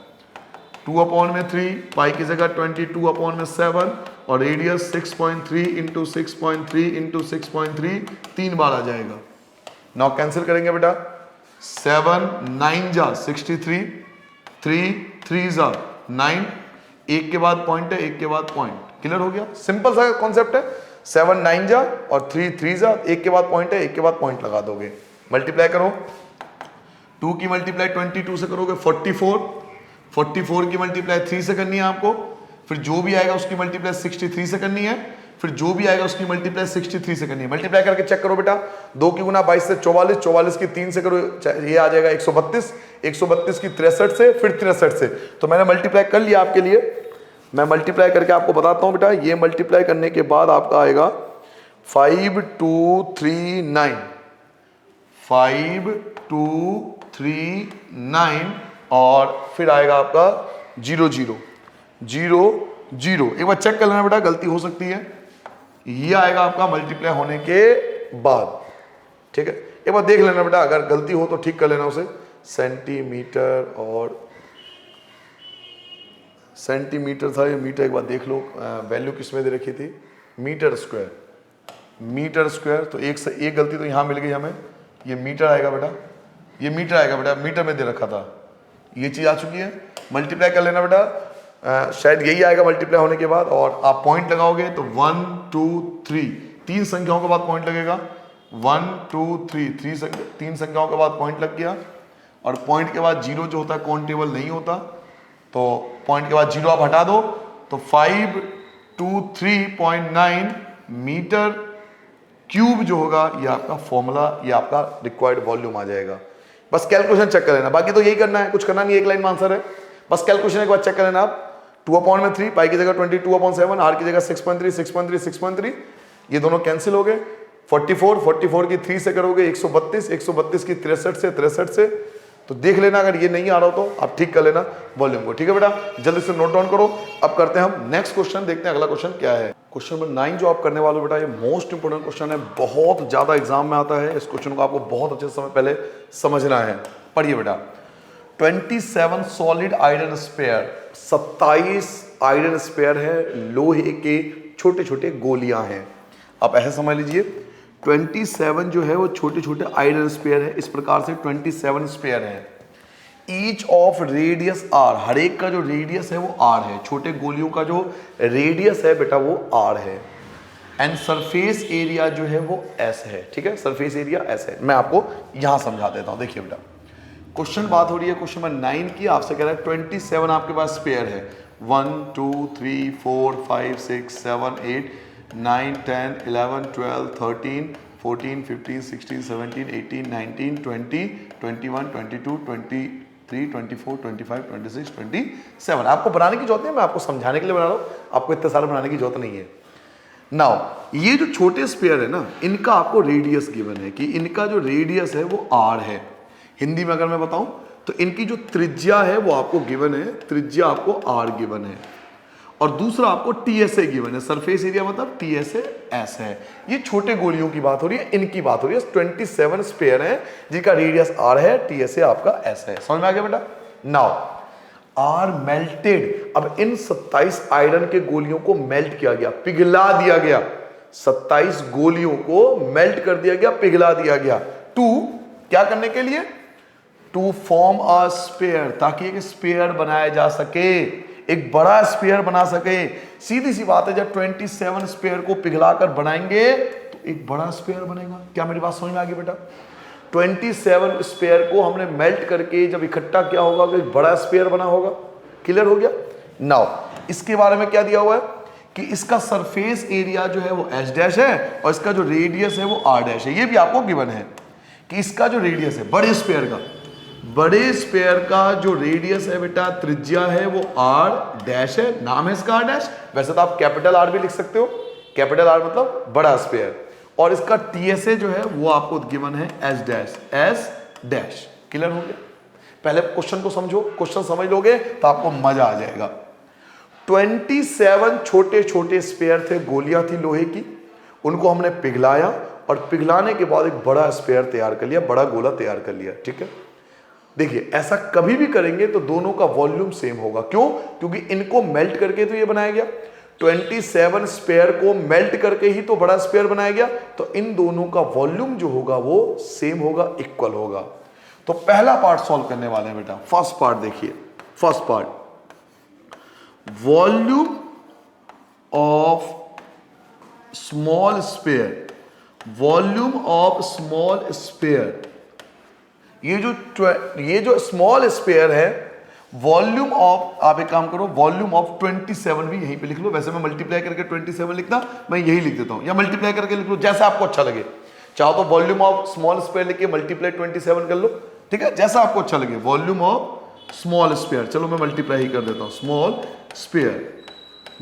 2/3 पाई की जगह 22/7 और रेडियस 6.3 इंटू 6.3 इंटू 6.3, 3 बार आ जाएगा। नाउ कैंसिल करेंगे बेटा, 7 9 जा 63, 3 3 जा 9, 1 के बाद पॉइंट है, 1 के बाद पॉइंट, क्लियर हो गया। सिंपल सा कॉन्सेप्ट है, 7 9 जा और 3 3 जा, 1 के बाद पॉइंट है, 1 के बाद पॉइंट लगा दोगे। मल्टीप्लाई करो, 2 की मल्टीप्लाई 22 से करोगे 44, 44 की मल्टीप्लाई 3 से करनी है आपको, फिर जो भी आएगा उसकी मल्टीप्लाई 63 से करनी है, फिर जो भी आएगा उसकी मल्टीप्लाई 63 से करनी है। मल्टीप्लाई करके चेक करो बेटा, 2 की गुना 22 से 44, 44 की 3 से करो, ये आ जाएगा 132, 132 की 63 से, फिर 63 से। तो मैंने मल्टीप्लाई कर लिया आपके लिए, मैं मल्टीप्लाई करके आपको बताता हूं बेटा। ये मल्टीप्लाई करने के बाद आपका आएगा 5239, 5239 और फिर आएगा आपका 0 0 0 0। एक बार चेक कर लेना बेटा, गलती हो सकती है। ये आएगा आपका मल्टीप्लाई होने के बाद, ठीक है। एक बार देख लेना बेटा, अगर गलती हो तो ठीक कर लेना उसे। सेंटीमीटर और सेंटीमीटर था, ये मीटर, एक बार देख लो वैल्यू किसमें दे रखी थी, मीटर स्क्वायर, मीटर स्क्वायर। तो एक से एक गलती तो यहाँ मिल गई हमें, ये मीटर आएगा बेटा, ये मीटर आएगा बेटा, मीटर में दे रखा था, ये चीज़ आ चुकी है। मल्टीप्लाई कर लेना बेटा, शायद यही आएगा मल्टीप्लाई होने के बाद, और आप पॉइंट लगाओगे तो 1 2 3, 3 संख्याओं के बाद पॉइंट लगेगा, 1 2 3, 3 संख्याओं के बाद पॉइंट लग गया। और पॉइंट के बाद 0 जो होता है काउंटेबल नहीं होता, तो पॉइंट के बाद 0 आप हटा दो, तो 523.9 मीटर क्यूब जो होगा ये आपका फॉर्मूला, ये आपका रिक्वायर्ड वॉल्यूम आ जाएगा। बस कैलकुलेशन चेक कर लेना, बाकी तो यही करना है, कुछ करना नहीं, एक लाइन में आंसर है। बस कैलकुलेशन एक बार चेक कर लेना आप, 2/3 पाई की जगह 22/7, आर की जगह 6.3 6.3 6.3, ये दोनों कैंसिल हो गए। 44 की 3 से करोगे 132, 132 की 63 से 63 से। तो देख लेना, अगर ये नहीं आ रहा हो तो आप ठीक कर लेना वॉल्यूम को, ठीक है बेटा। जल्दी से नोट डाउन करो। अब करते हैं हम नेक्स्ट क्वेश्चन, देखते हैं अगला क्वेश्चन क्या है। क्वेश्चन नंबर 9 जो आप करने वाले हो बेटा, ये मोस्ट इंपोर्टेंट क्वेश्चन है, बहुत ज्यादा एग्जाम में आता है। इस क्वेश्चन को आपको बहुत अच्छे समय पहले समझना है। पढ़िए बेटा, 27 solid iron sphere, 27 iron sphere है, लोहे के छोटे छोटे गोलियां हैं। आप ऐसे समझ लीजिए 27 जो है वो छोटे छोटे आयरन स्पेयर है। इस प्रकार से 27 स्पेयर है। ईच ऑफ रेडियस आर, हर एक का जो रेडियस है वो आर है। छोटे गोलियों का जो रेडियस है बेटा वो आर है। एंड सरफेस एरिया जो है वो एस है। ठीक है, सरफेस एरिया एस है। मैं आपको यहां समझा देता हूं। देखिए बेटा, क्वेश्चन बात हो रही है क्वेश्चन नंबर 9 की। आपसे कह रहा है 27 आपके पास स्पेयर है। 1 2 3 4 5 6 7 8 9 10 11 12 13 14 15 16 17 18 19 20 21 22 23 24 25 26 27। आपको बनाने की जरूरत नहीं है, मैं आपको समझाने के लिए बना रहा हूं। आपको इतने सारे बनाने की जरूरत नहीं है। नाउ ये जो छोटे स्पेयर है ना, इनका आपको रेडियस गिवन है कि इनका जो रेडियस है वो आर है। हिंदी में अगर मैं बताऊं तो इनकी जो त्रिज्या है वो आपको गिवन है, त्रिज्या आपको आर गिवन है। और दूसरा आपको टीएसए गिवन है, सरफेस एरिया मतलब टीएसए एस है। ये छोटे गोलियों की बात हो रही है, इनकी बात हो रही है। 27 स्पेयर है जिनका रेडियस आर है, टीएसए आपका एस है। समझ में आ गया बेटा? नाउ आर मेल्टेड, अब इन 27 आयरन के गोलियों को मेल्ट किया गया, पिघला दिया गया। 27 गोलियों को मेल्ट कर दिया गया, पिघला दिया गया। टू क्या करने के लिए? टू फॉर्म अ स्पेयर, ताकि एक स्पेयर बनाया जा सके, एक बड़ा स्पेयर बना सके। सीधी सी बात है, जब 27 स्पेयर को पिघलाकर बनाएंगे तो एक बड़ा स्पेयर बनेगा। क्या मेरी बात समझ में आ गई बेटा? 27 स्पेयर को हमने मेल्ट करके जब इकट्ठा किया होगा तो एक बड़ा स्पेयर बना होगा। क्लियर हो गया? नाउ इसके बारे में क्या दिया हुआ है कि इसका सरफेस एरिया जो है वो एच डैश है और इसका जो रेडियस है वो आर डैश है। ये भी आपको गिवन है कि इसका जो रेडियस है बड़े स्पेयर का जो रेडियस है बेटा, त्रिज्या है वो आर डैश है, नाम है इसका आर डैश। वैसे तो आप कैपिटल आर भी लिख सकते हो, कैपिटल आर मतलब बड़ा स्पेयर। और इसका टीएसए जो है वो आपको गिवन है S dash, S dash. Clear हो गया? पहले क्वेश्चन को समझो, क्वेश्चन समझ लोगे तो आपको मजा आ जाएगा। 27 छोटे छोटे स्पेयर थे, गोलियां थी लोहे की, उनको हमने पिघलाया और पिघलाने के बाद एक बड़ा स्पेयर तैयार कर लिया, बड़ा गोला तैयार कर लिया। ठीक है, देखिए ऐसा कभी भी करेंगे तो दोनों का वॉल्यूम सेम होगा। क्यों? क्योंकि इनको मेल्ट करके तो ये बनाया गया, 27 स्पेयर को मेल्ट करके ही तो बड़ा स्पेयर बनाया गया, तो इन दोनों का वॉल्यूम जो होगा वो सेम होगा, इक्वल होगा। तो पहला पार्ट सॉल्व करने वाले हैं बेटा। फर्स्ट पार्ट देखिए, first part, volume of small sphere, volume of small sphere, ये जो स्मॉल स्पेयर है, वॉल्यूम ऑफ, आप एक काम करो, वॉल्यूम ऑफ 27 भी यहीं पे लिख लो। वैसे मैं मल्टीप्लाई करके 27 लिखता, मैं यही लिख देता हूं, या मल्टीप्लाई करके लिख लो, जैसा आपको अच्छा लगे। चाहो तो वॉल्यूम ऑफ स्मॉल स्पेयर लिख के मल्टीप्लाई 27 कर लो, ठीक है, जैसा आपको अच्छा लगे। वॉल्यूम ऑफ स्मॉल स्पेयर, चलो मैं मल्टीप्लाई ही कर देता हूं, स्मॉल स्पेयर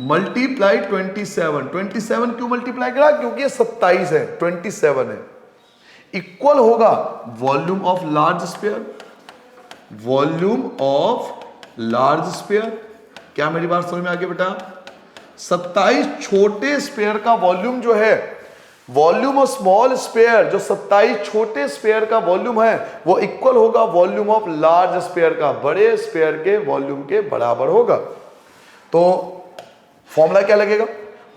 मल्टीप्लाई 27 क्यों मल्टीप्लाई करा? क्योंकि ये 27 है, 27 है, इक्वल होगा volume of large sphere, volume of large sphere. क्या मेरी बात समझ में आ गई बेटा? 27 छोटे स्पेयर का वॉल्यूम जो है, वॉल्यूम ऑफ स्मॉल स्पेयर, जो 27 छोटे स्पेयर का वॉल्यूम है वो इक्वल होगा वॉल्यूम ऑफ लार्ज स्पेयर का, बड़े स्पेयर के वॉल्यूम के बराबर होगा। तो फॉर्मूला क्या लगेगा?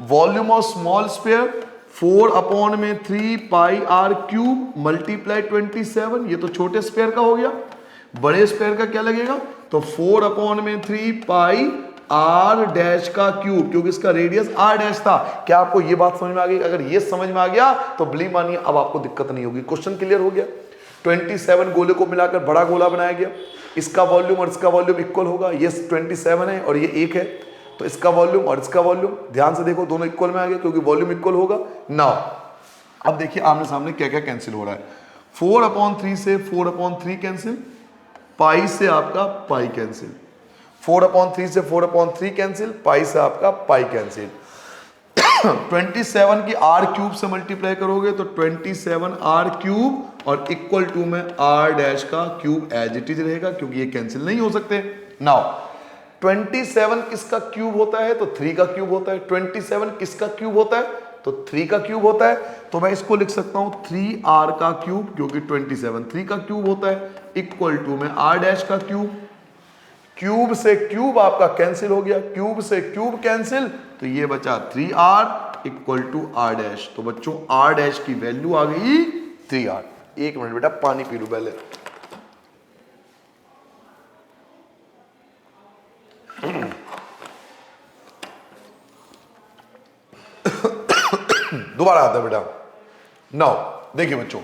Volume of small sphere 4/3 pi r cube multiply 27, ये तो छोटे स्पेयर का हो गया। बड़े स्पेयर का क्या लगेगा? तो 4/3 पाई आर डैश का क्यूब, क्योंकि इसका रेडियस आर डैश था। क्या आपको ये बात समझ में आ गई? अगर ये समझ में आ गया तो बिलीव मानिए अब आपको दिक्कत नहीं होगी। क्वेश्चन क्लियर हो गया। 27 गोले को मिलाकर बड़ा गोला बनाया गया, इसका वॉल्यूम और इसका वॉल्यूम इक्वल होगा। ये 27 है और ये 1 है, तो इसका वॉल्यूम और इसका वॉल्यूम ध्यान से देखो, दोनों इक्वल में आ गए क्योंकि वॉल्यूम इक्वल होगा। नाउ अब देखिए आमने सामने क्या क्या कैंसिल हो रहा है। 4/3 से 4/3 कैंसिल, पाई से आपका पाई कैंसिल, 4/3 से 4/3 कैंसिल, पाई से आपका पाई कैंसिल। 27 की आर क्यूब से मल्टीप्लाई करोगे तो 27 आर क्यूब और इक्वल टू में आर डैश का क्यूब एज इट इज रहेगा, क्योंकि ये कैंसिल नहीं हो सकते। नाउ 27 किसका क्यूब होता है? तो 3 का क्यूब होता है। 27 किसका क्यूब होता है? तो 3 का क्यूब होता है। तो मैं इसको लिख सकता हूं 3r का क्यूब, क्योंकि 27 3 का क्यूब होता है, इक्वल टू में r डैश का क्यूब। क्यूब से क्यूब आपका कैंसिल हो गया, क्यूब से क्यूब कैंसिल, तो ये बचा 3r equal to r dash. तो बच्चों r डैश की वैल्यू आ गई 3r। एक मिनट बेटा, पानी पी लूं पहले। दोबारा आता है बेटा। नाउ देखिए बच्चों,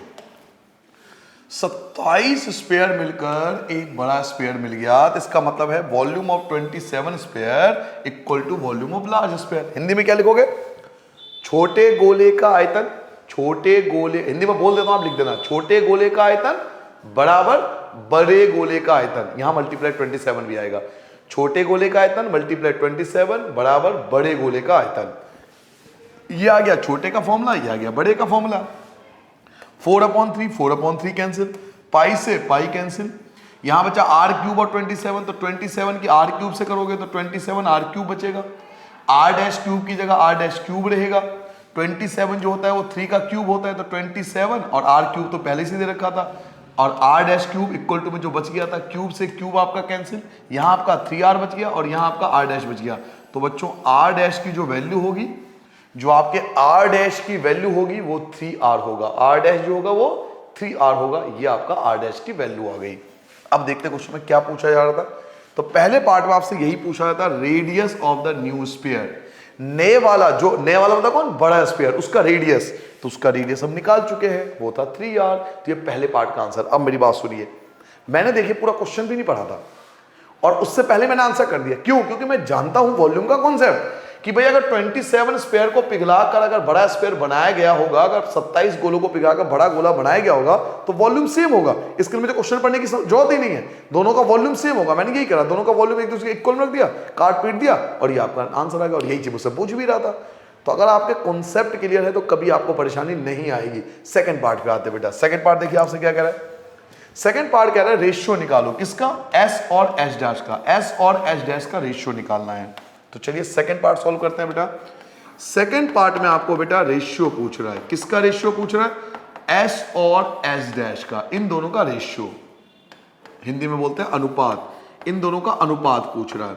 27 स्पेयर मिलकर एक बड़ा स्पेयर मिल गया, तो इसका मतलब है volume of 27 sphere equal to volume of large sphere. Hindi में क्या लिखोगे? छोटे गोले का आयतन, छोटे गोले, हिंदी में बोल देता हूं, आप लिख देना, छोटे गोले का आयतन बराबर बड़े गोले का आयतन। यहां मल्टीप्लाई 27 भी आएगा। छोटे गोले का आयतन मल्टीप्लाई 27 बराबर बड़े गोले का आयतन। ये आ गया छोटे का फॉर्मूला, ये आ गया बड़े का फॉर्मूला। 4/3, 4/3 कैंसिल, पाई से पाई कैंसिल, यहां बचा r क्यूब और 27, तो 27 की r क्यूब से करोगे तो 27 r क्यूब बचेगा। r डैश क्यूब की जगह r डैश क्यूब रहेगा। 27 जो होता है वो 3 का क्यूब होता है, तो 27 और r क्यूब तो पहले से दे रखा था, और r dash cube equal to में जो बच गया था, क्यूब से क्यूब आपका कैंसिल, यहां आपका 3r बच गया और यहां आपका r डैश बच गया। तो बच्चों r डैश की जो वैल्यू होगी, जो आपके r डैश की वैल्यू होगी वो 3r होगा। r डैश जो होगा वो 3r होगा। ये आपका r डैश की वैल्यू आ गई। अब देखते हैं क्वेश्चन में क्या पूछा जा रहा था। तो पहले पार्ट में आपसे यही पूछा जाता है, radius of the new sphere. नए वाला, जो नए वाला मतलब कौन? बड़ा स्फीयर, उसका रेडियस, तो उसका रेडियस हम निकाल चुके हैं, वो था 3r। तो ये पहले पार्ट का आंसर। अब मेरी बात सुनिए, मैंने देखिए पूरा क्वेश्चन भी नहीं पढ़ा था और उससे पहले मैंने आंसर कर दिया। क्यों? क्योंकि मैं जानता हूं वॉल्यूम का कॉन्सेप्ट, कि भाई अगर 27 स्पेयर को पिघलाकर अगर बड़ा स्पेयर बनाया गया होगा, अगर 27 गोलों को पिघलाकर बड़ा गोला बनाया गया होगा, तो वॉल्यूम सेम होगा। इसके लिए मुझे क्वेश्चन पढ़ने की जरूरत ही नहीं है, दोनों का वॉल्यूम सेम होगा। मैंने यही करा, दोनों का वॉल्यूम एक दूसरे के इक्वल रख दिया, काट पीट दिया, और ये आपका आंसर आ गया। और यही चीज मुझसे पूछ भी रहा था। तो अगर आपके कॉन्सेप्ट क्लियर है तो कभी आपको परेशानी नहीं आएगी। सेकंड पार्ट पे आते बेटा। सेकंड पार्ट देखिए आपसे क्या कह रहा है। सेकंड पार्ट कह रहा है रेशियो निकालो, किसका? s और s डैश का। s और s डैश का रेशियो निकालना है। तो चलिए सेकंड पार्ट सॉल्व करते हैं बेटा। सेकंड पार्ट में आपको बेटा रेशियो पूछ रहा है। किसका रेशियो पूछ रहा है? s और s डैश का, इन दोनों का रेशियो, हिंदी में बोलते हैं अनुपात। इन दोनों का अनुपात पूछ रहा है।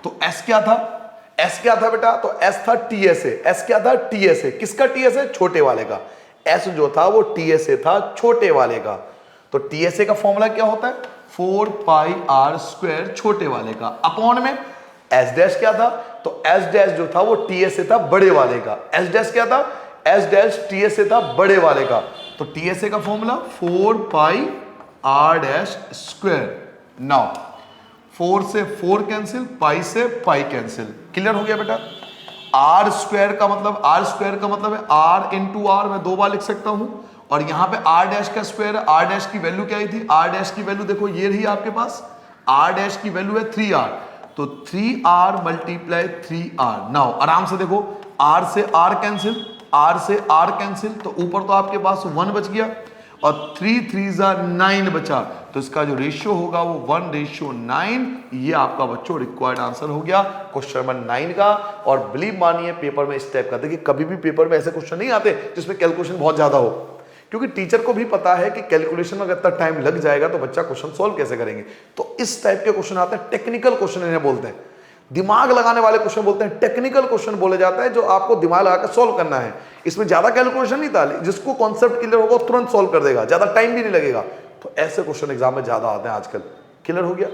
तो s क्या था? s क्या था बेटा? तो s था TSA। s क्या था? TSA। किसका TSA? छोटे वाले का। s जो था वो TSA था, छोटे वाले का। तो TSA का फॉर्मूला क्या होता है? 4πr² छोटे वाले का, अपॉन में s डैश क्या था? तो s डैश जो था वो TSA था, बड़े वाले का। s डैश क्या था? s डैश TSA था, बड़े वाले का। तो TSA का फॉर्मूला 4πr²। नाउ 4 से 4 कैंसिल, पाई से पाई कैंसिल। क्लियर हो गया बेटा? r² का मतलब, r² का मतलब है r इंटू r, मैं 2 बार लिख सकता हूं। और यहां पे r डैश का स्क्वायर है। r डैश की वैल्यू क्या आई थी? r डैश की वैल्यू देखो ये रही आपके पास, r डैश की वैल्यू है 3r, तो 3r मल्टीप्लाई 3r। नाउ आराम से देखो, r से r कैंसिल, r से r कैंसिल, तो ऊपर तो आपके पास 1 बच गया और 3 3 9 बचा। तो इसका जो रेशियो होगा वो 1:9। ये आपका बच्चों रिक्वायर्ड आंसर हो गया क्वेश्चन नंबर 9 का। और बिलीव मानिए पेपर में इस टाइप का, देखिए कभी भी पेपर में ऐसे क्वेश्चन नहीं आते जिसमें कैलकुलेशन बहुत ज्यादा हो, क्योंकि टीचर को भी पता है कि कैलकुलेशन में अगर इतना टाइम लग जाएगा तो बच्चा क्वेश्चन सॉल्व कैसे करेंगे। तो इस टाइप के क्वेश्चन आते हैं, टेक्निकल क्वेश्चन इन्हें बोलते हैं, दिमाग लगाने वाले क्वेश्चन बोलते हैं, टेक्निकल क्वेश्चन बोले जाता है, जो आपको दिमाग लगाकर सॉल्व करना है। इसमें ज्यादा कैलकुलेशन नहीं था, जिसको कॉन्सेप्ट क्लियर होगा तुरंत सॉल्व कर देगा, ज्यादा टाइम भी नहीं लगेगा। तो ऐसे क्वेश्चन एग्जाम में ज्यादा आते हैं आजकल। क्लियर हो गया?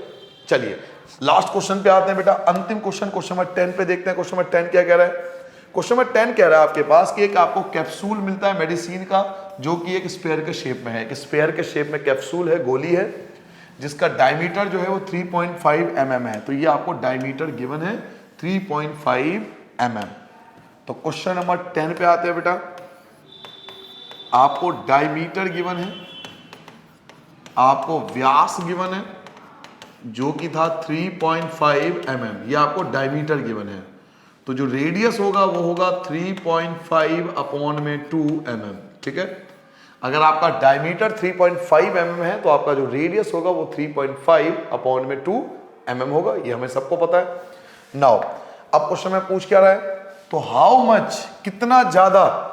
चलिए लास्ट क्वेश्चन पे आते हैं बेटा, अंतिम क्वेश्चन, क्वेश्चन नंबर 10 पे देखते हैं। क्वेश्चन नंबर 10 क्या कह रहा है? क्वेश्चन नंबर 10 कह रहा है आपके पास कि एक आपको कैप्सूल मिलता है मेडिसिन का, जो कि एक स्पेयर के शेप में है। एक स्पेयर के शेप में कैप्सूल है, गोली है, जिसका डायमीटर जो है वो 3.5 mm है। तो ये आपको डायमीटर गिवन है 3.5 mm। तो क्वेश्चन नंबर 10 पे आते हैं बेटा। आपको डायमीटर गिवन है, आपको व्यास गिवन है जो कि था 3.5 mm, ये आपको डायमीटर गिवन है। तो जो रेडियस होगा वो होगा 3.5/2 mm। ठीक है? अगर आपका डायमीटर 3.5 mm है तो आपका जो रेडियस होगा वो 3.5/2 mm होगा, ये हमें सबको पता है। नाउ अब क्वेश्चन में पूछ क्या रहा है, तो हाउ मच, कितना ज्यादा,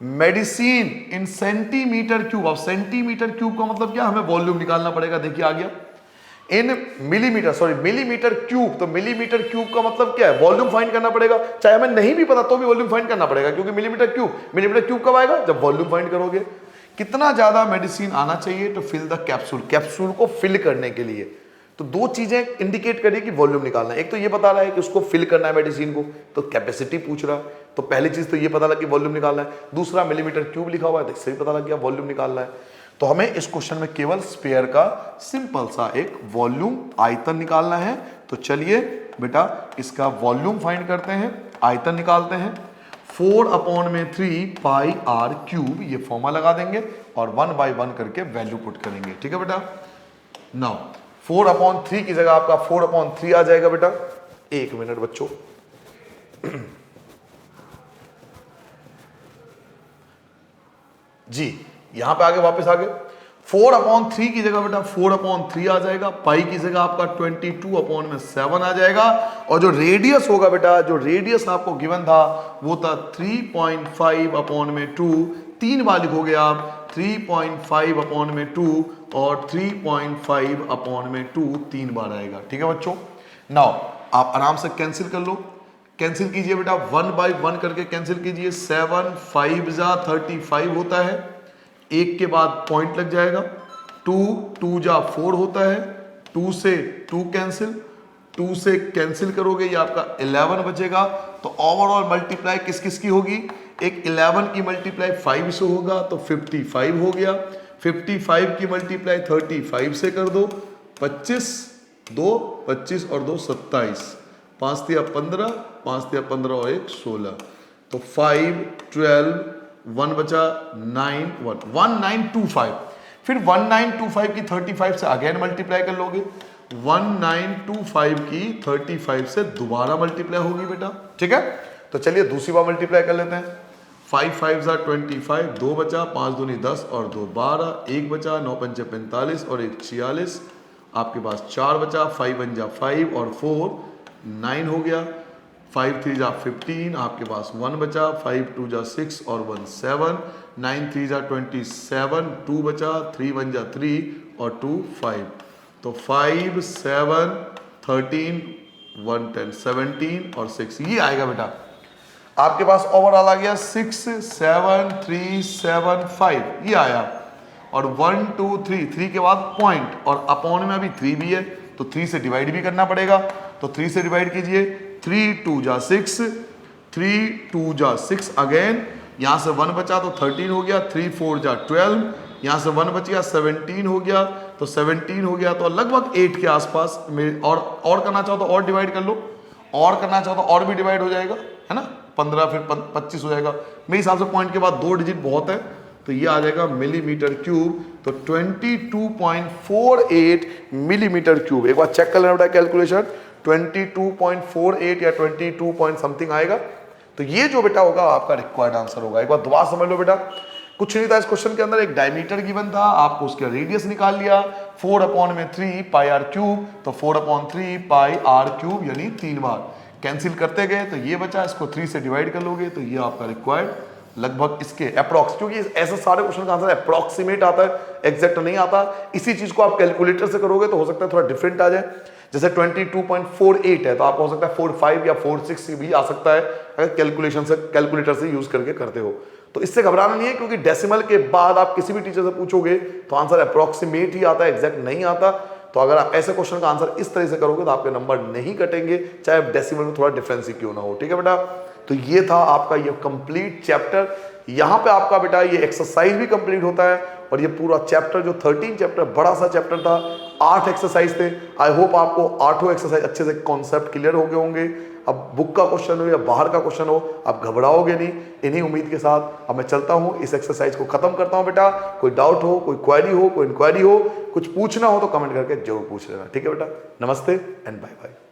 मेडिसिन इन सेंटीमीटर क्यूब। अब सेंटीमीटर क्यूब का मतलब क्या, हमें वॉल्यूम निकालना पड़ेगा। देखिए आ गया, इन मिलीमीटर, सॉरी मिलीमीटर क्यूब, तो मिलीमीटर क्यूब का मतलब क्या है, वॉल्यूम फाइंड करना पड़ेगा। चाहे हमें नहीं भी पता तो भी वॉल्यूम फाइंड करना पड़ेगा, क्योंकि मिलीमीटर क्यूब कब आएगा, जब वॉल्यूम फाइंड करोगे। कितना ज्यादा मेडिसिन आना चाहिए to fill the capsule, capsule को फिल करने के लिए। तो दो चीजें इंडिकेट करिए कि वॉल्यूम निकालना है। एक तो ये बता रहा है कि उसको फिल करना है मेडिसिन को, तो कैपेसिटी पूछ रहा है, तो पहली चीज तो ये पता लगा कि वॉल्यूम निकालना है। दूसरा मिलीमीटर क्यूब लिखा हुआ है, तो इससे भी पता लग गया वॉल्यूम निकालना है। तो हमें इस क्वेश्चन में केवल स्फीयर का सिंपल सा एक वॉल्यूम, आयतन निकालना है। तो चलिए बेटा इसका वॉल्यूम फाइंड करते हैं, आयतन निकालते हैं। 4/3 पाई आर क्यूब, ये फॉर्मूला लगा देंगे और 1/1 करके वैल्यू पुट करेंगे। ठीक है बेटा। नाउ 4/3 की जगह आपका 4/3 आ जाएगा बेटा। एक मिनट बच्चों, जी यहां पे आगे वापस आ गए। 4/3 की जगह बेटा 4/3 आ जाएगा, पाई की जगह आपका 22/7 आ जाएगा। और जो रेडियस होगा बेटा, जो रेडियस आपको गिवन था वो था 3.5/2, 3 बार लिखोगे आप, 3.5/2 और 3.5/2 3 बार आएगा। ठीक है बच्चों। नाउ आप आराम से कैंसिल कर लो, कैंसिल कीजिए बेटा, 1/1 करके कैंसिल कीजिए। 7 5 जा 35 होता है, एक के बाद पॉइंट लग जाएगा। 2 जा 4 होता है, 2 से 2 कैंसिल, 2 से कैंसिल करोगे ये आपका 11 बचेगा। तो ओवरऑल मल्टीप्लाई किस किस की होगी, एक 11 की मल्टीप्लाई 5 से होगा तो 55 हो गया। 55 की मल्टीप्लाई 35 से कर दो, 25 और 2 27, 5 तिया 15, 5 तिया 15 और 1 16, तो 5 12 1 बचा 9 1 1925। फिर 1925 की 35 से अगेन मल्टीप्लाई कर लोगे, 1925 की 35 से दोबारा मल्टीप्लाई होगी बेटा। ठीक है, तो चलिए दूसरी बार मल्टीप्लाई कर लेते हैं। 5 5 जा 25, 2 बचा, 5 दूनी 10 और 2 12, 1 बचा, 9 पंचे 45 और 1 46, आपके पास 4 बचा, 5 1 जा 5 और 4 9 हो गया। 5 3 जा 15, आपके पास 1 बचा, 5 2 जा 6 और 1 7, 9 3 जा 27, 2 बचा, 3 1 जा 3 और 2 5, तो 5 7 13 1 10 17 और 6, ये आएगा बेटा। आपके पास ओवरऑल आ गया 6 7 3 7 5, ये आया। और 1 2 3 के बाद पॉइंट और अपॉन में अभी 3 भी है, तो 3 से डिवाइड भी करना पड़ेगा। तो 3 से डिवाइड कीजिए, 3 2 जा 6, 3 2 जा 6 अगेन, यहां से 1 बचा तो 13 हो गया, 3 4 जा 12, यहां से 1 बच गया 17 हो गया, तो 17 हो गया, तो लगभग 8 के आसपास में। और करना चाहो तो और डिवाइड कर लो, और करना चाहो तो और भी डिवाइड हो जाएगा, है ना, 15 फिर 25 हो जाएगा। मेरे हिसाब से पॉइंट के बाद 2 डिजिट बहुत है, तो ये आ जाएगा मिलीमीटर क्यूब, तो 22.48 मिलीमीटर क्यूब। एक बार चेक कर लेना बेटा कैलकुलेशन, 22.48 या 22 पॉइंट समथिंग आएगा। तो ये जो बेटा होगा आपका रिक्वायर्ड आंसर होगा। एक बार दोबारा समझ लो बेटा, कुछ नहीं था इस क्वेश्चन के अंदर, एक डायमीटर गिवन था, आपको उसका रेडियस निकाल लिया, 4/3 पाई आर क्यूब, तो 4/3 पाई आर क्यूब यानी 3 बार कैंसिल करते गए, तो ये बचा, इसको 3 से डिवाइड कर लोगे, तो ये आपका रिक्वायर्ड लगभग इसके अप्रॉक्स, क्योंकि ऐसे सारे क्वेश्चन का आंसर अप्रॉक्सीमेट आता है, एग्जैक्ट नहीं आता। इसी चीज को आप कैलकुलेटर से करोगे तो हो सकता है थोड़ा डिफरेंट आ जाए। जैसे 22.48 है तो आपको हो सकता है 45 या 46 भी आ सकता है, अगर कैलकुलेटर से यूज करके करते हो। तो इससे घबराना नहीं है, क्योंकि डेसिमल के बाद आप किसी भी टीचर से पूछोगे तो आंसर अप्रॉक्सीमेट ही आता है, एग्जैक्ट नहीं आता। तो अगर आप ऐसे क्वेश्चन का आंसर इस तरह से करोगे तो आपके नंबर नहीं कटेंगे, चाहे डेसिमल में थोड़ा डिफरेंस ही क्यों ना हो। ठीक है बेटा, तो ये था आपका ये कंप्लीट चैप्टर। यहाँ पे आपका बेटा ये एक्सरसाइज भी कंप्लीट होता है, और ये पूरा चैप्टर जो 13 चैप्टर बड़ा सा चैप्टर था, 8 एक्सरसाइज थे। आई होप आपको 8 एक्सरसाइज अच्छे से कॉन्सेप्ट क्लियर हो गए होंगे। अब बुक का क्वेश्चन हो या बाहर का क्वेश्चन हो, आप घबराओगे नहीं। इन्हीं उम्मीद के साथ अब मैं चलता हूँ, इस एक्सरसाइज को खत्म करता हूँ बेटा। कोई डाउट हो, कोई क्वेरी हो, कोई इंक्वायरी हो, कुछ पूछना हो तो कमेंट करके जरूर पूछ लेना। ठीक है बेटा, नमस्ते एंड बाय बाय।